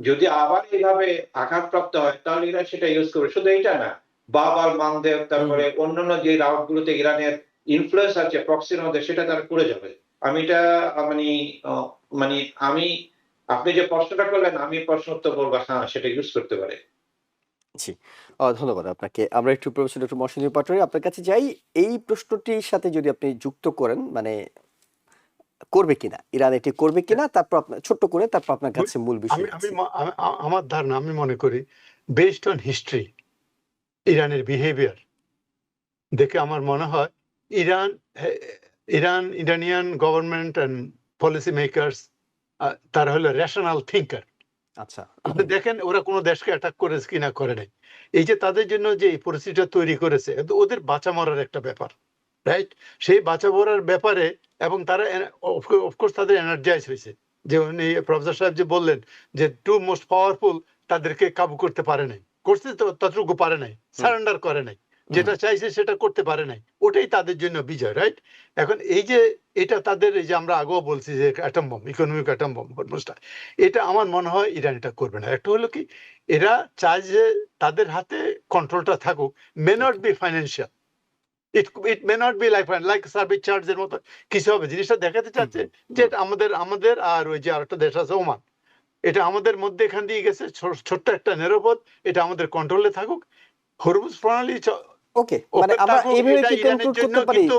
যদি আবার এইভাবে আঘাতপ্রাপ্ত হয় তাহলে ইরান সেটা ইউজ করবে। শুধু এইটা না, বাবার মানদেব, হুম তারপরে অন্যান্য যে রাউট গুলোতে ইরানের ইনফ্লুয়েন্স আছে প্রক্সির মধ্যে, সেটা তারা করে যাবে। আমি এটা মানে মানে আমি, আপনি যে প্রশ্নটা করলেন আমি প্রশ্ন উত্তর বলবো হ্যাঁ সেটা ইউজ করতে পারে। জি, ধন্যবাদ আপনাকে। আমরা একটু প্রফেসর ডক্টর মহসিন পাটোয়ারি আপনার কাছে যাই। এই প্রশ্নটির সাথে যদি আপনি যুক্ত করেন, মানে করবে কিনা ইরান, এটি করবে কিনা, তারপর আপনার ছোট্ট করে, তারপর আপনার কাছে মূল আমি বিষয় আমি আছে। ম- আমি- আ- আমার ধারণা, আমি মনে করি বেসড অন হিস্ট্রি, ইরানের বিহেভিয়ার দেখে আমার মনে হয় Iran Iranian government and policy makers তারা হলো রেশনাল থিঙ্কার। আচ্ছা। আপনি দেখেন ওরা কোনো দেশকে অ্যাটাক করেছে কিনা, করে নাই। এই যে তাদের জন্য যে এই পরিস্থিতিটা তৈরি করেছে, কিন্তু ওদের বাঁচা মরার একটা ব্যাপার, রাইট? সেই বাঁচা মরার ব্যাপারে, এবং তারা অফকোর্স তাদের এনার্জাইজ হয়েছে। যে উনি প্রফেসর সাহেব যে বললেন যে টু মোস্ট পাওয়ারফুল তাদেরকে কাবু করতে পারে নাই, করতে তো ততটুকু পারে নাই, হুম সারেন্ডার করে নাই, হুম যেটা চাইছে সেটা করতে পারে নাই, ওটাই তাদের জন্য বিজয়, রাইট? এখন এই যে এটা তাদের, এই যে আমরা আগেও বলছি যে atom bomb, economic atom bomb হরমুজটা, এটা আমার মনে হয় ইরান এটা করবে না। একটা হলো কি, এরা চায় যে তাদের হাতে কন্ট্রোলটা থাকুক, may not okay be financial, it may not be like service চার্জের মতো কিছু হবে। জিনিসটা দেখাতে হুম চাচ্ছে হুম যে হুম এটা আমাদের আমাদের আর ওই যে আরেকটা দেশ আছে ওমান, এটা আমাদের মধ্যে এখান দিয়ে গেছে, ছোট্ট একটা নিরাপদ, এটা আমাদের কন্ট্রোলে থাকুক। হরমুজ প্রণালী ওকে, মানে ওপেন আমরা থাকুক, এইভাবে এটা কি ইরানের কনক্লুড জন্য করতে পারি? কিন্তু,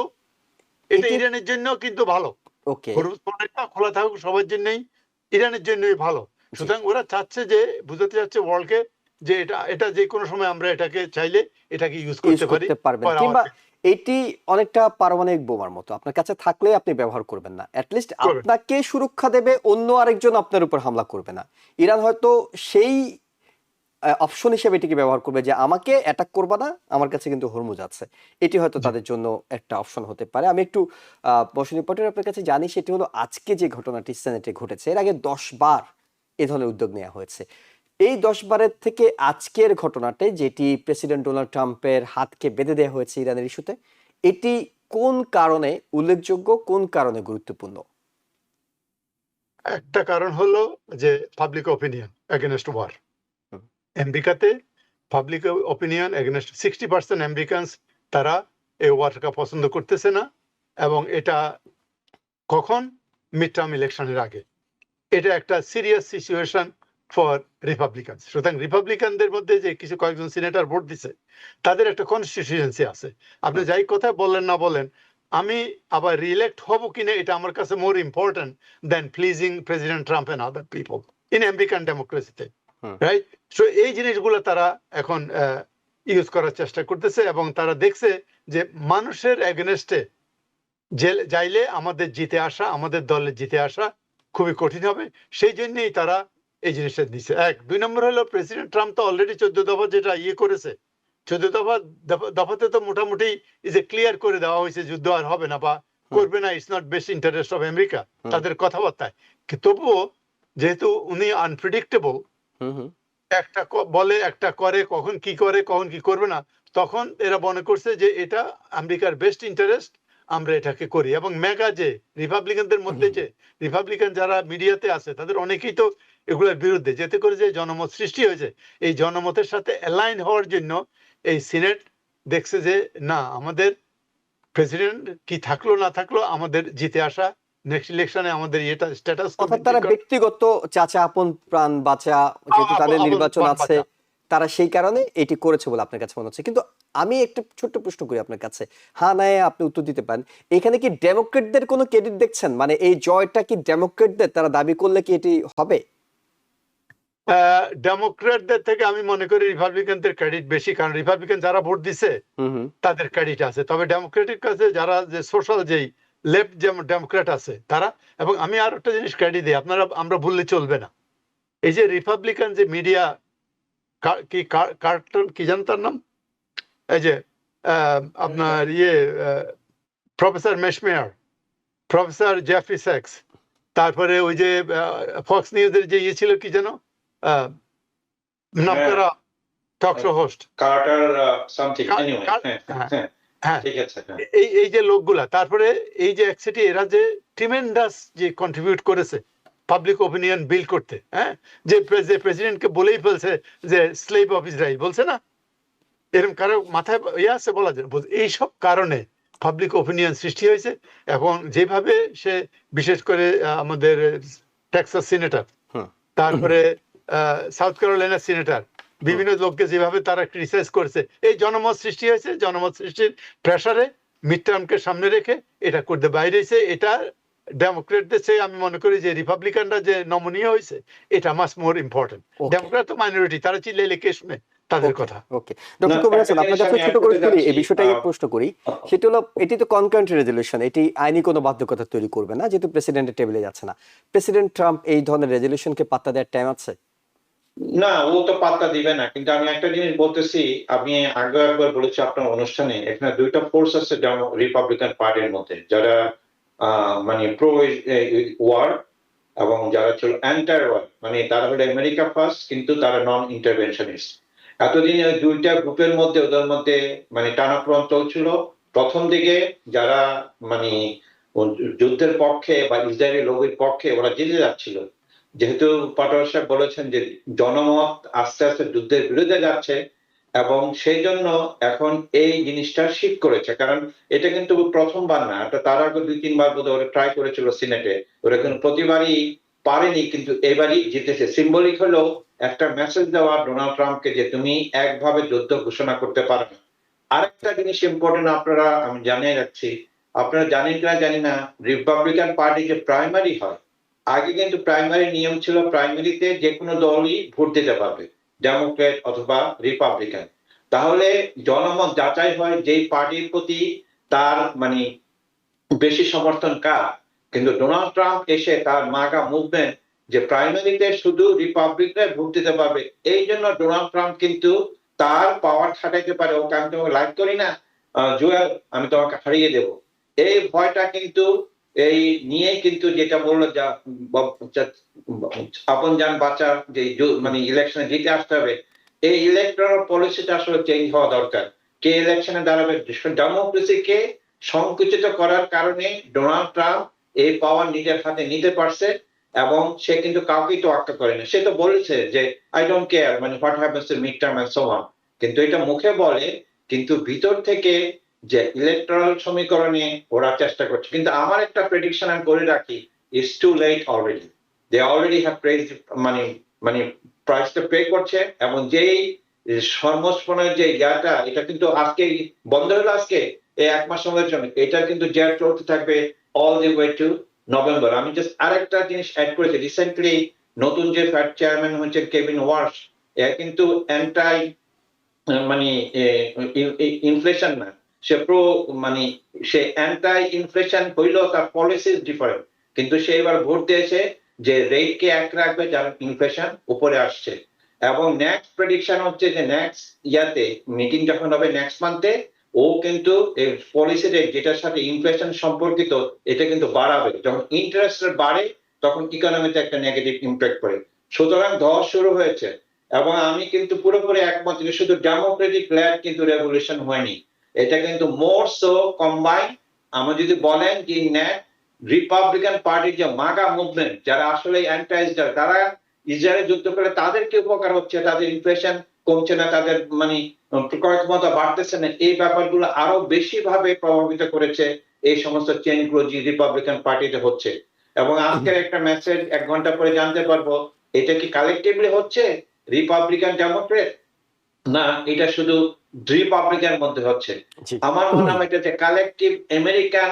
এটা এটি ইরানের জন্য কিন্তু ভালো। ওকে। হরমুজ প্রণালীটা খোলা থাকুক সবার জন্যই, ইরানের জন্যই ভালো। জি, সুতরাং ওরা চাচ্ছে যে, বুঝাতে চাচ্ছে ওয়ার্ল্ডকে যে এটা এটা যে কোনো সময় আমরা এটাকে চাইলে এটাকে ইউজ ইউজ করতে পারি করতে পারবেন, ফর আওয়ার। কিংবা এটি অনেকটা পারমাণবিক বোমার মতো, আপনার কাছে থাকলে আপনি ব্যবহার করবেন না, অ্যাটলিস্ট করবেন। আপনাকে সুরক্ষা দেবে, অন্য আরেকজন আপনার উপর হামলা করবে না। ইরান হয়তো সেই অপশন হিসেবে এটিকে ব্যবহার করবে যে আমাকে অ্যাটাক করবে না, আমার কাছে কিন্তু হরমুজ আছে। এটি হয়তো জি। তাদের জন্য একটা অপশন হতে পারে। আমি একটু বসনী পটের আপনার কাছে জানি, সেটি হলো আজকে যে ঘটনাটি সেনেটে ঘটেছে, এর আগে 10 বার এ ধরনের উদ্যোগ নেওয়া হয়েছে। এই 10 বারের থেকে আজকের ঘটনাতে, যেটি প্রেসিডেন্ট ডোনাল্ড ট্রাম্পের হাতকে বেঁধে দেওয়া হয়েছে ইরানের ইস্যুতে, এটি কোন কারণে উল্লেখযোগ্য, কোন কারণে গুরুত্বপূর্ণ? একটা কারণ হলো যে পাবলিক অপিনিয়ন এগেনস্ট ওয়ার, হুম, আমেরিকাতে পাবলিক অপিনিয়ন এগেনস্ট 60% আমেরিকানস তারা এই ওয়ারটা পছন্দ করতেছে না, এবং এটা কখন মিড টার্ম ইলেকশনের আগে। এটা একটা সিরিয়াস সিচুয়েশন ফর রিপাবলিকান। সুতরাং রিপাবলিকানদের মধ্যে যে কিছু কয়েকজন সিনেটর ভোট দিছে তাদের একটা কনস্টিটিউয়েন্সি আছে। আপনি যাই কথা বলেন না বলেন, আমি আবার রিইলেক্ট হব কিনা এটা আমার কাছে more important than pleasing president Trump and other people in American ডেমোক্রেসিতে, রাইট? সো এই জিনিসগুলো তারা এখন ইউজ করার চেষ্টা করতেছে, এবং তারা দেখছে যে মানুষের এগেনস্টে যাইলে আমাদের জিতে আসা, আমাদের দলে জিতে আসা খুবই কঠিন হবে। সেই জন্যই তারা এই জিনিসটা দিচ্ছে। এক, 2 নম্বর হলো প্রেসিডেন্ট ট্রাম্প তো অলরেডি 14 দফা যেটা করেছে, 14 দফাতে তো মোটামুটি ক্লিয়ার করে দেওয়া হয়েছে যুদ্ধ আর হবে না বা করবে না, it's not best interest of America তাদের কথাবার্তায়। তবুও যেহেতু উনি আনপ্রেডিক্টেবল, একটা বলে একটা করে, কখন কি করে কখন কি করবে না, তখন এরা মনে করছে যে এটা আমেরিকার বেস্ট ইন্টারেস্ট, আমরা এটাকে করি। এবং মেগা যে রিপাবলিকানদের মধ্যে যে রিপাবলিকান যারা মিডিয়াতে আছে তাদের অনেকেই তো এগুলোর বিরুদ্ধে, যেতে করে যে জনমত সৃষ্টি হয়েছে, এই জনমতের সাথে অ্যালাইন হওয়ার জন্য এই সিনেট দেখছে যে না, আমাদের প্রেসিডেন্ট কি থাকলো না থাকলো, আমাদের জিতে আসা নেক্সট ইলেকশনে আমাদের এটা স্ট্যাটাস, অর্থাৎ তারা ব্যক্তিগত চাচা আপন প্রাণ বাঁচা, যেহেতু তাদের নির্বাচন আছে, তারা সেই কারণে এটি করেছে বলে আপনার কাছে মনে হচ্ছে। কিন্তু আমি একটা ছোট্ট প্রশ্ন করি আপনার কাছে, হ্যাঁ না আপনি উত্তর দিতে পারেন। এখানে কি ডেমোক্রেটদের কোনো ক্রেডিট দেখছেন? মানে এই জয়টা কি ডেমোক্রেটদের, তারা দাবি করলে কি এটি হবে? ডেমোক্রেটদের থেকে আমি মনে করি রিপাবলিকানদের ক্রেডিট বেশি, কারণ রিপাবলিকান যারা ভোট দিছে তাদের ক্রেডিট আছে। তবে ডেমোক্রেটিক কাছে যারা যে সোশ্যাল যেই লেফট ডেমোক্রেট আছে তারা, এবং আমি আর একটা জিনিস ক্রেডিট দিই, আমরা ভুললে চলবে না, এই যে রিপাবলিকান যে মিডিয়া কি কার্টন কি জান তার নাম, এই যে আপনার প্রফেসর মেশমেয়ার, প্রফেসর জেফরি স্যাক্স, তারপরে ওই যে ফক্স নিউজের যে ছিল কি যেন নামকরা talk show host Carter something, anyway, হ্যাঁ, ঠিক আছে। এই যে লোকগুলা, তারপরে এই যে একসাথে এরা যে ট্রিমেন্ডাস যে কন্ট্রিবিউট করেছে পাবলিক ওপিনিয়ন বিল করতে, হ্যাঁ, যে প্রেসিডেন্টকে বলেই ফেলছে যে স্লেভ অফ ইসরায়েল, বলছে না, এরকম কারো মাথায় আছে বলা যায়। এইসব কারণে পাবলিক ওপিনিয়ন সৃষ্টি হয়েছে। এখন যেভাবে সে বিশেষ করে আমাদের টেক্সাস সিনেটর, তারপরে সাউথ ক্যারোলাইনা সিনেটর, বিভিন্ন লোককে যেভাবে তারা ক্রিটিসাইজ করেছে, এই জনমত সৃষ্টি হয়েছে। জনমত সৃষ্টির প্রেসারে মিড টার্মকে সামনে রেখে এটা করতে বাইরে হয়েছে। এটা ডেমোক্রেটদের চেয়ে আমি মনে করি যে রিপাবলিকানরা যে নমনীয় হয়েছে এটা মাস মোর ইম্পর্টেন্ট। ডেমোক্রেট তো মাইনরিটি, তারা চিল্লাইলে কে শুনে তাদের কথা। ওকে, ডক্টর কুমার হাসান, আপনার কাছে ছোট করে করি এই বিষয়টাই প্রশ্ন করি। সেটা হলো, এটি তো কনকারেন্ট রেজলিউশন, এটি আইনি কোনো বাধ্যকতা তৈরি করবে না, যেহেতু প্রেসিডেন্টের টেবিলে যাচ্ছে না। প্রেসিডেন্ট ট্রাম্প এই ধরনের রেজলিউশনকে পাত্তা দেওয়ার টাইম আছে? না, ও তো পাত্তা দিবে না। কিন্তু আমি একটা জিনিস বলতেছি, আমি আগে একবার বলেছি আপনার অনুষ্ঠানে, এখানে দুইটা ফোর্স আছে রিপাবলিকান পার্টির মধ্যে, যারা মানে প্রো ওয়ার এবং যারা ছিল অ্যান্টার ওয়ার, মানে তারা হলো আমেরিকা ফার্স্ট, কিন্তু তারা নন ইন্টারভেনশনিস্ট। এতদিন ওই দুইটা গ্রুপের মধ্যে, ওদের মধ্যে মানে টানাপোড়েন চলছিল। প্রথম দিকে যারা মানে যুদ্ধের পক্ষে বা ইসরায়েলি লবির পক্ষে, ওরা জিতে যাচ্ছিল। যেহেতু পাটোয়ারি সাহেব বলেছেন যে জনমত আস্তে আস্তে যুদ্ধের বিরুদ্ধে যাচ্ছে, এবং সেই জন্য এখন এই জিনিসটা শিফট করেছে। কারণ এটা কিন্তু প্রথমবার না, এটা তার আগে 2-3 বার বোধহয় ওরা ট্রাই করেছিল সিনেটে, ওরা কিন্তু প্রতিবারই পারেনি, কিন্তু এবারই জিতেছে। সিম্বলিক হলো একটা মেসেজ দেওয়া ডোনাল্ড ট্রাম্পকে যে তুমি একভাবে যুদ্ধ ঘোষণা করতে পারো না। আরেকটা জিনিস ইম্পর্টেন্ট, আপনারা আমি জানিয়ে রাখছি, আপনারা জানেন কিনা জানি না, রিপাবলিকান পার্টি যে প্রাইমারি হয়, আগে কিন্তু প্রাইমারি নিয়ম ছিল প্রাইমারিতে যে কোনো দলই ভোট দিতে পারবে, ডেমোক্রেট অথবা রিপাবলিকান। তাহলে জনমত যাচাই হয় যেই পার্টির প্রতি তার মানে বেশি সমর্থন কার। কিন্তু ডোনাল্ড ট্রাম্প এসে তার মাগা মুভমেন্ট যে প্রাইমারিতে শুধু রিপাবলিকরা ভোট দিতে পারবে, এই জন্য ডোনাল্ড ট্রাম্প কিন্তু তার পাওয়ার খাটাইতে পারে। ওকে আমি তোমাকে লাইক করি না জুয়েল, আমি তোমাকে হারিয়ে দেব, এই ভয়টা কিন্তু এই নিয়ে কিন্তু যেটা বললো আপন যান বাঁচা, যে মানে ইলেকশনে জিতে আসতে হবে, এই ইলেকট্রাল পলিসিটা আসলে চেঞ্জ হওয়া দরকার। কে ইলেকশনে দাঁড়াবে, ডেমোক্রেসিকে সংকুচিত করার কারণে ডোনাল্ড ট্রাম্প এই পাওয়ার নিজের হাতে নিতে পারছে, এবং সে কিন্তু কাউকেই তোয়াক্কা করে না। সে তো বলেছে যে আই ডোন্ট কেয়ার, মানে what happens in mid term and so on. কিন্তু এটা মুখে বলে, কিন্তু ভিতর থেকে যে ইলেকটরাল সমীকরণে ওরা চেষ্টা করছে। কিন্তু আমার একটা প্রেডিকশন আমি করে রাখি, it's too late already. They already have press, মানে মানে প্রাইসটা পে করছে, এবং যেই সংস্পনের যে ইয়াটা, এটা কিন্তু আজকেই বন্ধ হলো, আজকে এই 1 মাস সময়ের জন্য। এটা কিন্তু জেট চলতে থাকবে all the way to November. আমি জাস্ট আরেকটা জিনিস অ্যাড করেছি, রিসেন্টলি নতুন যে ফ্যাড চেয়ারম্যান হচ্ছে কেভিন ওয়ার্স, এ কিন্তু অ্যান্টাই মানে ইনফ্লেশন না, সে প্রো, মানে সে অ্যান্টাই ইনফ্লেশন হইলেও তার পলিসি ডিফারেন্ট। কিন্তু সে এবার ভোট দিয়েছে যে রেটকে এক রাখবে যার ইনফ্লেশন উপরে আসছে। এবং নেক্সট প্রেডিকশন হচ্ছে যে নেক্সট ইয়াতে মিটিং যখন হবে নেক্সট মান্থে, ও কিন্তু এই পলিসি রেট যেটার সাথে ইনফ্লেশন সম্পর্কিত, এটা কিন্তু বাড়াবে। যখন ইন্টারেস্ট রেট বাড়ে তখন ইকোনমিতে একটা নেগেটিভ ইম্প্যাক্ট পড়ে। সুতরাং ধস শুরু হয়েছে। এবং আমি কিন্তু পুরোপুরি একমত যে শুধু ডেমোক্রেটিক ল্যাড কিন্তু রেভলিউশন হয়নি, এটা কিন্তু মোর সো কম্বাইন। আমি যদি বলেন যে রিপাবলিকান পার্টির যে মাগা মুভমেন্ট, যারা আসলে অ্যান্টাইজডার, তারা ইসরায়েলে যুদ্ধ করে তাদেরকে উপকার হচ্ছে, তাদের ইনফ্লেশন কমছে না, তাদের মানে ক্রয় ক্ষমতা বাড়তেছে না, এই ব্যাপারগুলো আরো বেশি ভাবে প্রভাবিত করেছে এই সমস্ত চেঞ্জ গুলো যে রিপাবলিকান পার্টিতে হচ্ছে। এবং আজকের একটা মেসেজ 1 ঘন্টা পরে জানতে পারবো এটা কি কালেকটিভলি হচ্ছে রিপাবলিকান ডেমোক্রেট, না এটা শুধু রিপাবলিকান মধ্যে হচ্ছে। জি। আমার মনে হয় এটা যে কালেকটিভ আমেরিকান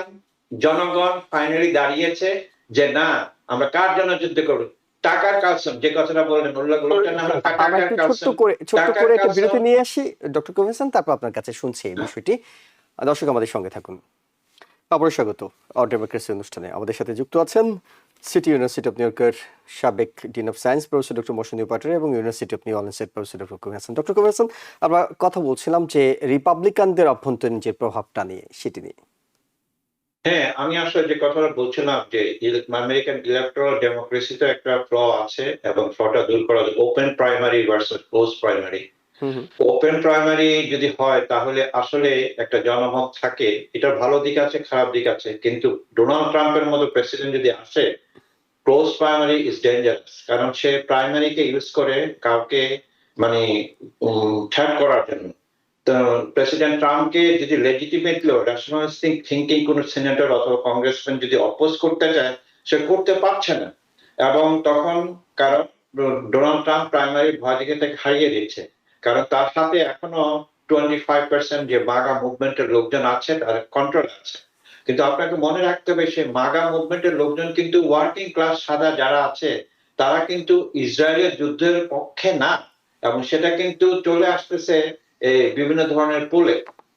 জনগণ ফাইনালি দাঁড়িয়েছে যে না, আমরা কার জন্য যুদ্ধ করব, টাকার কালসন, যে কথাটা বললেন লোকটার নাম আমরা টাকার একটু কালসন। ছোট্ট করে একটা বিরতি কালসন নিয়ে আসি ডক্টর কবির, তারপর আপনার কাছে শুনছি এই বিষয়টি। দর্শক আমাদের সঙ্গে থাকুন। আবারও স্বাগত অর ডেমোক্রেসি অনুষ্ঠানে। আমাদের সাথে যুক্ত আছেন সিটি ইউনিভার্সিটি অফ নিউ ইয়র্কের সাবেক dean of science professor doctor Mousumi Patwari এবং ইউনিভার্সিটি অফ নিউ অর্লিন্সের professor doctor Kabir Hasan. Doctor Kabir Hasan, আমরা কথা বলছিলাম যে রিপাবলিকানদের অভ্যন্তরীণ যে প্রভাবটা নিয়ে, সেটি নিয়ে। হ্যাঁ, আমি আসলে যে কথাটা বলছিলাম যে আমেরিকান ইলেকট্রাল ডেমোক্রেসিতে একটা ফ্ল আছে, এবং ফ্লটা দূর করা open primary versus close primary. Open primary যদি হয় তাহলে আসলে একটা জনমত থাকে, এটার ভালো দিক আছে খারাপ দিক আছে। কিন্তু ডোনাল্ড ট্রাম্পের মতো প্রেসিডেন্ট যদি আসে, ক্লোজ প্রাইমারি ইজ ডেঞ্জারাস, কারণ সে প্রাইমারিকে ইউজ করে কাউকে মানে থ্রেট করার জন্য। তো প্রেসিডেন্ট ট্রাম্পকে যদি লেজিটিমেটলি রেশনালিস্টিক থিঙ্কিং কোন সিনেটর অথবা কংগ্রেসম্যান যদি অপোজ করতে চায়, সে করতে পারছে না। এবং তখন কারণ ডোনাল্ড ট্রাম্প প্রাইমারি ভয় দিকে তাকে হারিয়ে দিচ্ছে, কারণ তার সাথে এখনো 25% যে মাগা মুভমেন্টের লোকজন আছে তার কন্ট্রোল আছে। কিন্তু আপনাকে মনে রাখতে হবে সেই মাগা মুভমেন্টের লোকজন কিন্তু ওয়ার্কিং ক্লাস সাদা যারা আছে, তারা কিন্তু ইসরায়েলের যুদ্ধের পক্ষে না, এবং সেটা কিন্তু চলে আসতেছে বিভিন্ন ধরনের পোলে,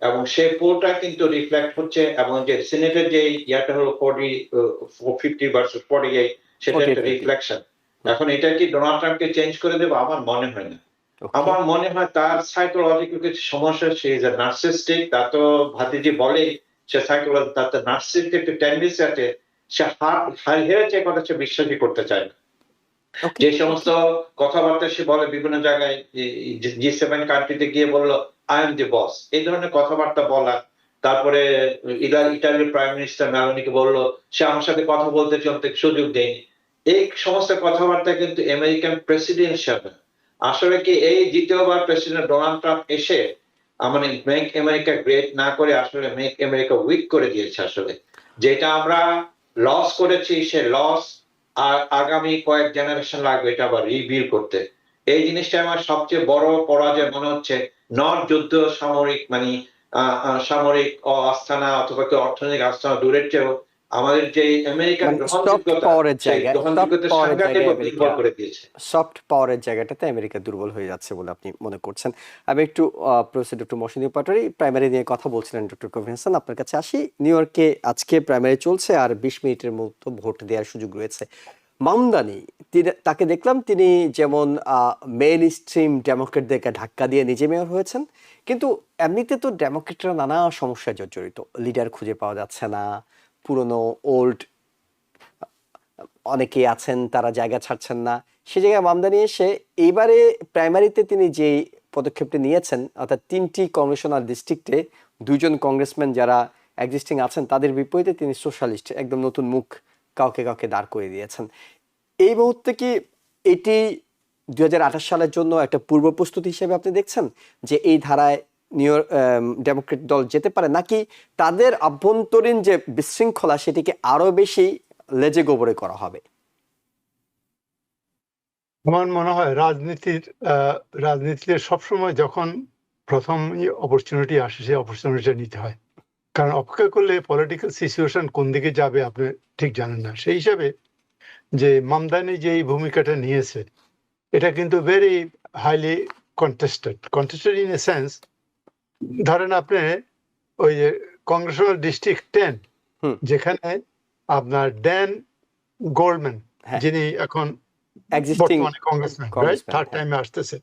এবং সেই পোলটা কিন্তু রিফ্লেক্ট হচ্ছে। এবং যে সিনেটের যে ইয়াটা হলো 50 ভার্সেস 48, সেটা একটা রিফ্লেকশন। এখন এটা কি ডোনাল্ড ট্রাম্পকে চেঞ্জ করে দেবে? আমার মনে হয় না। আমার মনে হয় তার সাইকোলজিক্যাল কিছু সমস্যা, সে ইজ নার্সিস্টিক, তা তো ভাতিজি বলে সে সাইকোলজি, তার তো নার্সিস্টিক একটা টেন্ডেন্সি আছে। সে হেরেছে কথা সে বিশ্বাসই করতে চায় না। যে সমস্ত কথাবার্তা সে বলে বিভিন্ন জায়গায়, G7 কান্ট্রিতে গিয়ে বললো আই এম দি বস, এই ধরনের কথাবার্তা বলা। তারপরে ইটালির প্রাইম মিনিস্টার মেলোনিকে বললো সে আমার সাথে কথা বলতে চলতে সুযোগ দেয়নি। এই সমস্ত কথাবার্তা কিন্তু আমেরিকান প্রেসিডেন্সিয়াল না। আসলে কি এই দ্বিতীয়বার প্রেসিডেন্ট ডোনাল্ড ট্রাম্প এসে মানে মেক আমেরিকা গ্রেট না করে আসলে মেক আমেরিকা উইক করে দিয়েছে। আসলে যেটা আমরা লস করেছি, সে লস আর আগামী কয়েক জেনারেশন লাগবে এটা আবার রিবিল করতে। এই জিনিসটা আমার সবচেয়ে বড় পরাজয় মনে হচ্ছে। নট যুদ্ধ, সামরিক মানে সামরিক আস্থানা অথবা অর্থনৈতিক আস্থানা দূরের চেয়েও আমাদের যে আমেরিকান সফট পাওয়ারের জায়গাটাতে আমেরিকা দুর্বল হয়ে যাচ্ছে বলে আপনি মনে করছেন। আমি একটু professor doctor Mousumi Patwari, primary নিয়ে কথা বলছিলেন ডক্টর কবির হাসান, আপনার কাছে আসি। নিউ ইয়র্কে আজকে প্রাইমারি চলছে আর 20 মিনিটের মতো ভোট দেওয়ার সুযোগ রয়েছে। মামদানি, তাকে দেখলাম তিনি যেমন মেইন স্ট্রিম ডেমোক্রেটদেরকে ধাক্কা দিয়ে নিজে মেয়র হয়েছেন, কিন্তু এমনিতে তো ডেমোক্রেটরা নানা সমস্যায় জর্জরিত, লিডার খুঁজে পাওয়া যাচ্ছে না, পুরনো ওল্ড অনেকেই আছেন তারা জায়গা ছাড়ছেন না। সে জায়গায় মামদানি এসে এইবারে প্রাইমারিতে তিনি যে পদক্ষেপটি নিয়েছেন, অর্থাৎ 3টি কমিশনার ডিস্ট্রিক্টে 2জন কংগ্রেসম্যান যারা এক্সিস্টিং আছেন তাদের বিপরীতে তিনি সোশ্যালিস্ট, একদম নতুন মুখ কাউকে কাউকে দাঁড় করে দিয়েছেন। এই মুহূর্তে কি এটি 2028 সালের জন্য একটা পূর্ব প্রস্তুতি হিসেবে আপনি দেখছেন যে এই ধারায় ডেমোক্রেট দল যেতে পারে, নাকি তাদের আভ্যন্তরীণ যে বিশৃঙ্খলা সেটিকে আরো বেশি লেজে গোবরে করা হবে? আমার মনে হয় রাজনীতিতে সবসময় যখন প্রথম অপরচুনিটি আসে সেই অপরচুনিটিটা নিতে হয়, কারণ অপেক্ষা করলে পলিটিক্যাল সিচুয়েশন কোন দিকে যাবে আপনি ঠিক জানেন না। সেই হিসাবে যে মামদানি যে এই ভূমিকাটা নিয়েছে এটা কিন্তু very highly contested in a sense. ধরেন আপনি ওই যে কংগ্রেশনাল ডিস্ট্রিক্ট 10 হুম। যেখানে আপনার ড্যান গোল্ডম্যান, হ্যাঁ। যিনি এখন এক্সিস্টিং বর্তমানে কংগ্রেসম্যান, রাইট, কংগ্রেসম্যান, থার্ড হ্যাঁ। টাইমে আসতেছে,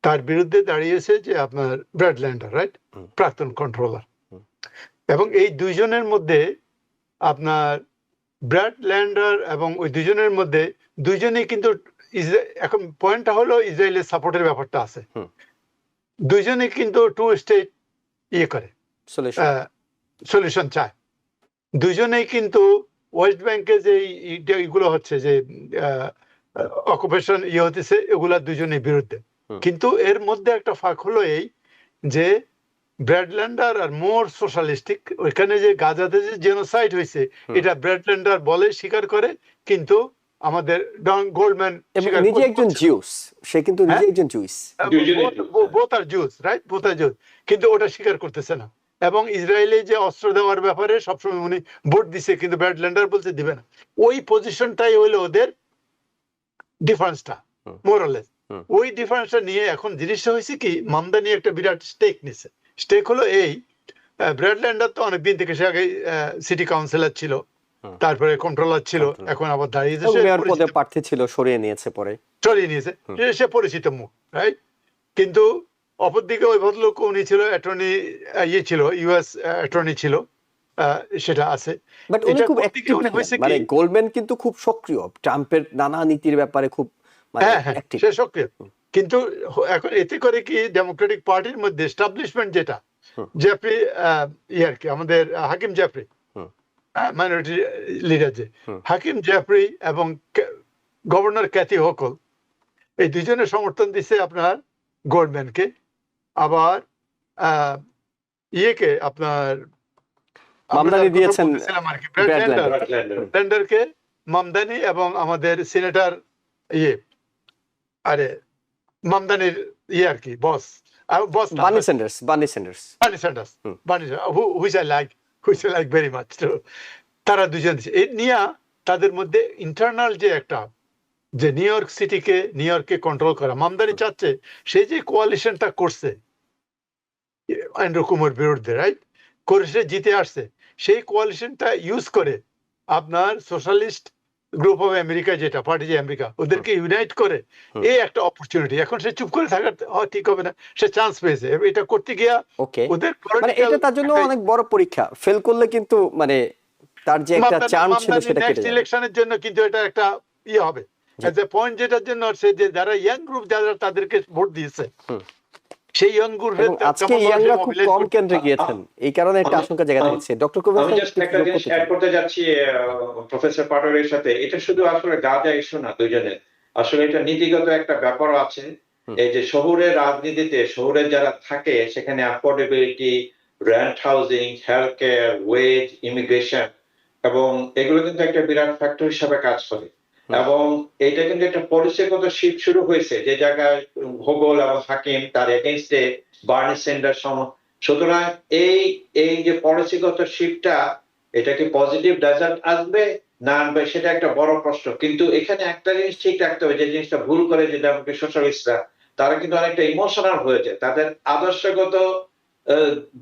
তার বিরুদ্ধে দাঁড়িয়েছে যে আপনার ব্র্যাড ল্যান্ডার, রাইট, হুম। প্রাক্তন কন্ট্রোলার। হুম। এবং এই দুইজনের মধ্যে আপনার ব্র্যাড ল্যান্ডার এবং ওই দুজনের মধ্যে দুইজনেই কিন্তু এখন পয়েন্টটা হলো ইসরায়েলের সাপোর্টের ব্যাপারটা আছে। হুম। দুইজনে কিন্তু টু স্টেট ইয়ে করে, সলিউশন। সলিউশন চায়। দুইজনেই কিন্তু ওয়েস্ট ব্যাংকে যে এগুলো হচ্ছে যে অকুপেশন ইয়ে হতেছে, এগুলা দুজনের বিরুদ্ধে। হুম। কিন্তু এর মধ্যে একটা ফাঁক হলো এই যে ব্র্যাডল্যান্ডার আর মোর সোশ্যালিস্টিক, ওইখানে যে গাজাতে যে জেনোসাইড হয়েছে হুম। এটা ব্র্যাডল্যান্ডার বলে স্বীকার করে, কিন্তু আমাদের ডন গোল্ডম্যান এবং নিজে একজন জিউস, সে কিন্তু নিজে একজন জুইস। বোথ আর জুস, রাইট, বোথ আর জুস, কিন্তু ওটা স্বীকার করতেছে না। এবং ইসরায়েলে যে অস্ত্র দেওয়ার ব্যাপারে সবসময় উনি ভোট দিছে, কিন্তু ব্র্যাডল্যান্ডার বলছে দিবে না। ওই পজিশনটাই হইলো ওদের ডিফারেন্সটা, হুম। মোরালেস। হুম। ওই ডিফারেন্সটা নিয়ে এখন জিনিসটা হয়েছে কি, মামদানি একটা বিরাট স্টেক নিছে। স্টেক হলো এই, ব্র্যাডল্যান্ডার তো অনেকদিন থেকে, সে আগে সিটি কাউন্সিলর ছিল, হুম। তারপরে কন্ট্রোলার ছিল, কন্ট্রোলার। এখন আবার দাঁড়িয়েছে, এবং সে মেয়র পদে পরিচিত- প্রার্থী ছিল, সরিয়ে নিয়েছে পরে। সরিয়ে নিয়েছে, হুম। সে পরিচিত মুখ, রাইট। কিন্তু অপরদিকে ওই ভদ্রলোক উনি ছিল অ্যাটর্নি, ইয়ে ছিল, ইউএস অ্যাটর্নি ছিল, সেটা আছে। বাট উনি এটা খুব কোন দিকে অ্যাক্টিভ উনি ছিলেন, হয়েছে মানে কি, গোল্ডম্যান কিন্তু খুব সক্রিয় ট্রাম্পের নানা নীতির ব্যাপারে, খুব মানে হ্যাঁ হ্যাঁ, অ্যাক্টিভ। সে সক্রিয়। কিন্তু এখন এতে করে কি, ডেমোক্রেটিক পার্টির মধ্যে এস্টাবলিশমেন্ট যেটা, হুম। জেফরি ইয়ে আর কি, আমাদের হাকিম জেফরি, হুম। মাইনরিটি লিডার যে হুম। হাকিম জেফরি এবং গভর্নর ক্যাথি হোকল, এই দুজনের সমর্থন দিচ্ছে আপনার গোল্ডম্যানকে। আবার ইয়েকে আপনার মামদানি দিয়েছেন ব্র্যাডল্যান্ডার। ল্যান্ডারকে, মামদানি এবং আমাদের সিনেটর ইয়ে, আরে মামদানির ইয়ে আর কি, boss Bernie Sanders. Bernie Sanders, hmm. Which I like very much. তারা দুজন দিচ্ছে। এই নিয়ে তাদের মধ্যে ইন্টারনাল যে একটা, যে নিউ ইয়র্ককে কন্ট্রোল করা, মামদানি চাচ্ছে সেই যে কোয়ালিশনটা করছে অ্যান্ড্রু কুমার বিরুদ্ধে, রাইট, করে সে জিতে আসছে, সেই কোয়ালিশনটা ইউজ করে আপনার সোশ্যালিস্ট গ্রুপ অফ আমেরিকা, যেটা পার্টি যে আমেরিকা, ওদেরকে ইউনাইট করে হুম। এই একটা অপরচুনিটি। এখন সে চুপ করে থাকার ঠিক হবে না, সে চান্স পেয়েছে এটা করতে গিয়া। ওকে, ওদের মানে এটা তার জন্য অনেক বড় পরীক্ষা। ফেল করলে কিন্তু মানে তার যে একটা চান্স ছিল সেটা কেটে নেক্সট যাবে। ইলেকশনের জন্য কিন্তু এটা একটা ইয়ে হবে, এজ এ পয়েন্ট, যেটার জন্য সে যে যারা ইয়াং গ্রুপ যারা তাদেরকে ভোট দিয়েছে, হুম। সেই ইয়াং গ্রুপের এবং আজকে ইয়াংরা খুব কম কেন্দ্রে গিয়েছেন, এই কারণে একটা আশঙ্কা জায়গা দিচ্ছে। ডক্টর কবির আমি জাস্ট একটা জিনিস অ্যাড করতে যাচ্ছি প্রফেসর পাটোয়ারির সাথে। এটা শুধু আসলে গাজা ইস্যু না দুইজনের, আসলে এটা নীতিগত একটা ব্যাপারও আছে। হুম। এই যে শহরের রাজনীতিতে, শহরে যারা থাকে সেখানে affordability, rent housing, health care, wage, immigration, এবং এগুলো কিন্তু একটা বিরাট ফ্যাক্টর হিসাবে কাজ করে। এবং এইটা কিন্তু একটা পলিসিগত শিফট শুরু হয়েছে, যে জায়গায় হোগল এবং হাকিম তার এগেইনস্টে বার্নি স্যান্ডার্স সুতরাং এই যে পলিসিগত শিফটটা, এটা কি পজিটিভ রেজাল্ট আসবে না আনবে, সেটা একটা বড় প্রশ্ন। কিন্তু এখানে একটা জিনিস ঠিক রাখতে হবে, যে জিনিসটা ভুল করে যে ডেমোক্রেটিক সোশ্যালিস্টরা, তারা কিন্তু অনেকটা ইমোশনাল হয়েছে। তাদের আদর্শগত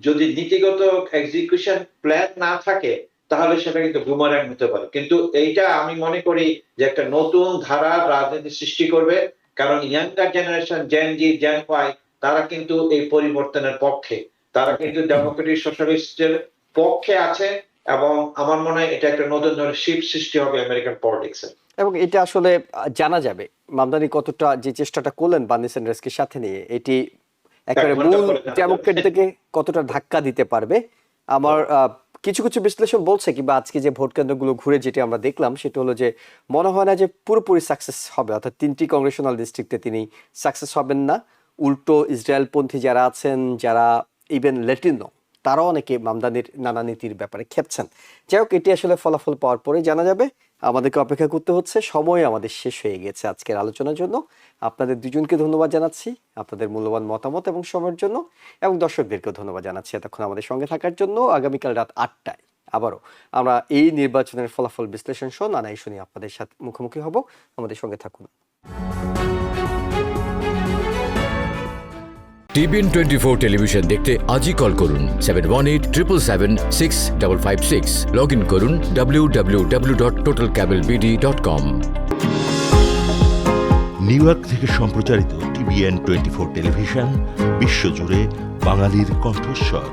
যদি নীতিগত এক্সিকিউশন প্ল্যান না থাকে, তাহলে সেটা কিন্তু বুমারাং হতে পারে। কিন্তু এইটা আমি মনে করি যে একটা নতুন ধারার রাজনীতি সৃষ্টি করবে, কারণ ইয়াঙ্গার জেনারেশন, জেন জি, জেন ওয়াই, তারা কিন্তু এই পরিবর্তনের পক্ষে, তারা কিন্তু ডেমোক্রেটিক সোশ্যালিস্টের পক্ষে আছে। এবং আমার মনে হয় এটা একটা নতুন ধরনের শিফট সৃষ্টি হবে আমেরিকান পলিটিক্সে। এবং এটা আসলে জানা যাবে মামদানি কতটা যে চেষ্টাটা করলেন বার্নি স্যান্ডার্সকে সাথে নিয়ে, এটি একেবারে মূল ডেমোক্রেট থেকে কতটা ধাক্কা দিতে পারবে। আমার কিছু কিছু বিশ্লেষণ বলছে কিংবা আজকে যে ভোট কেন্দ্রগুলো ঘুরে যেটি আমরা দেখলাম সেটা হলো যে মনে হয় না যে পুরোপুরি সাকসেস হবে, অর্থাৎ 3টি কংগ্রেশনাল ডিস্ট্রিক্টে তিনি সাকসেস হবেন না। উল্টো ইসরায়েলপন্থী যারা আছেন, যারা ইভেন ল্যাটিনো, তারাও অনেকে মামদানির নানা নীতির ব্যাপারে খেপছেন। যাই হোক, এটি আসলে ফলাফল পাওয়ার পরে জানা যাবে। আমাদেরকে অপেক্ষা করতে হচ্ছে। সময় আমাদের শেষ হয়ে গেছে আজকের আলোচনার জন্য। আপনাদের দুজনকে ধন্যবাদ জানাচ্ছি আপনাদের মূল্যবান মতামত এবং সময়ের জন্য, এবং দর্শকদেরকেও ধন্যবাদ জানাচ্ছি এতক্ষণ আমাদের সঙ্গে থাকার জন্য। আগামীকাল রাত 8টায় আবারও আমরা এই নির্বাচনের ফলাফল বিশ্লেষণ সহ নানা ইস্যু নিয়ে আপনাদের সাথে মুখোমুখি হব। আমাদের সঙ্গে থাকুন। টিভিএন 24 টেলিভিশন দেখতে আজই কল করুন 7187776556। লগ ইন করুন www.totalcablebd.com। নিউ ইয়র্ক থেকে সম্প্রচারিত টিভিএন 24 টেলিভিশন বিশ্বজুড়ে বাঙালির কণ্ঠস্বর।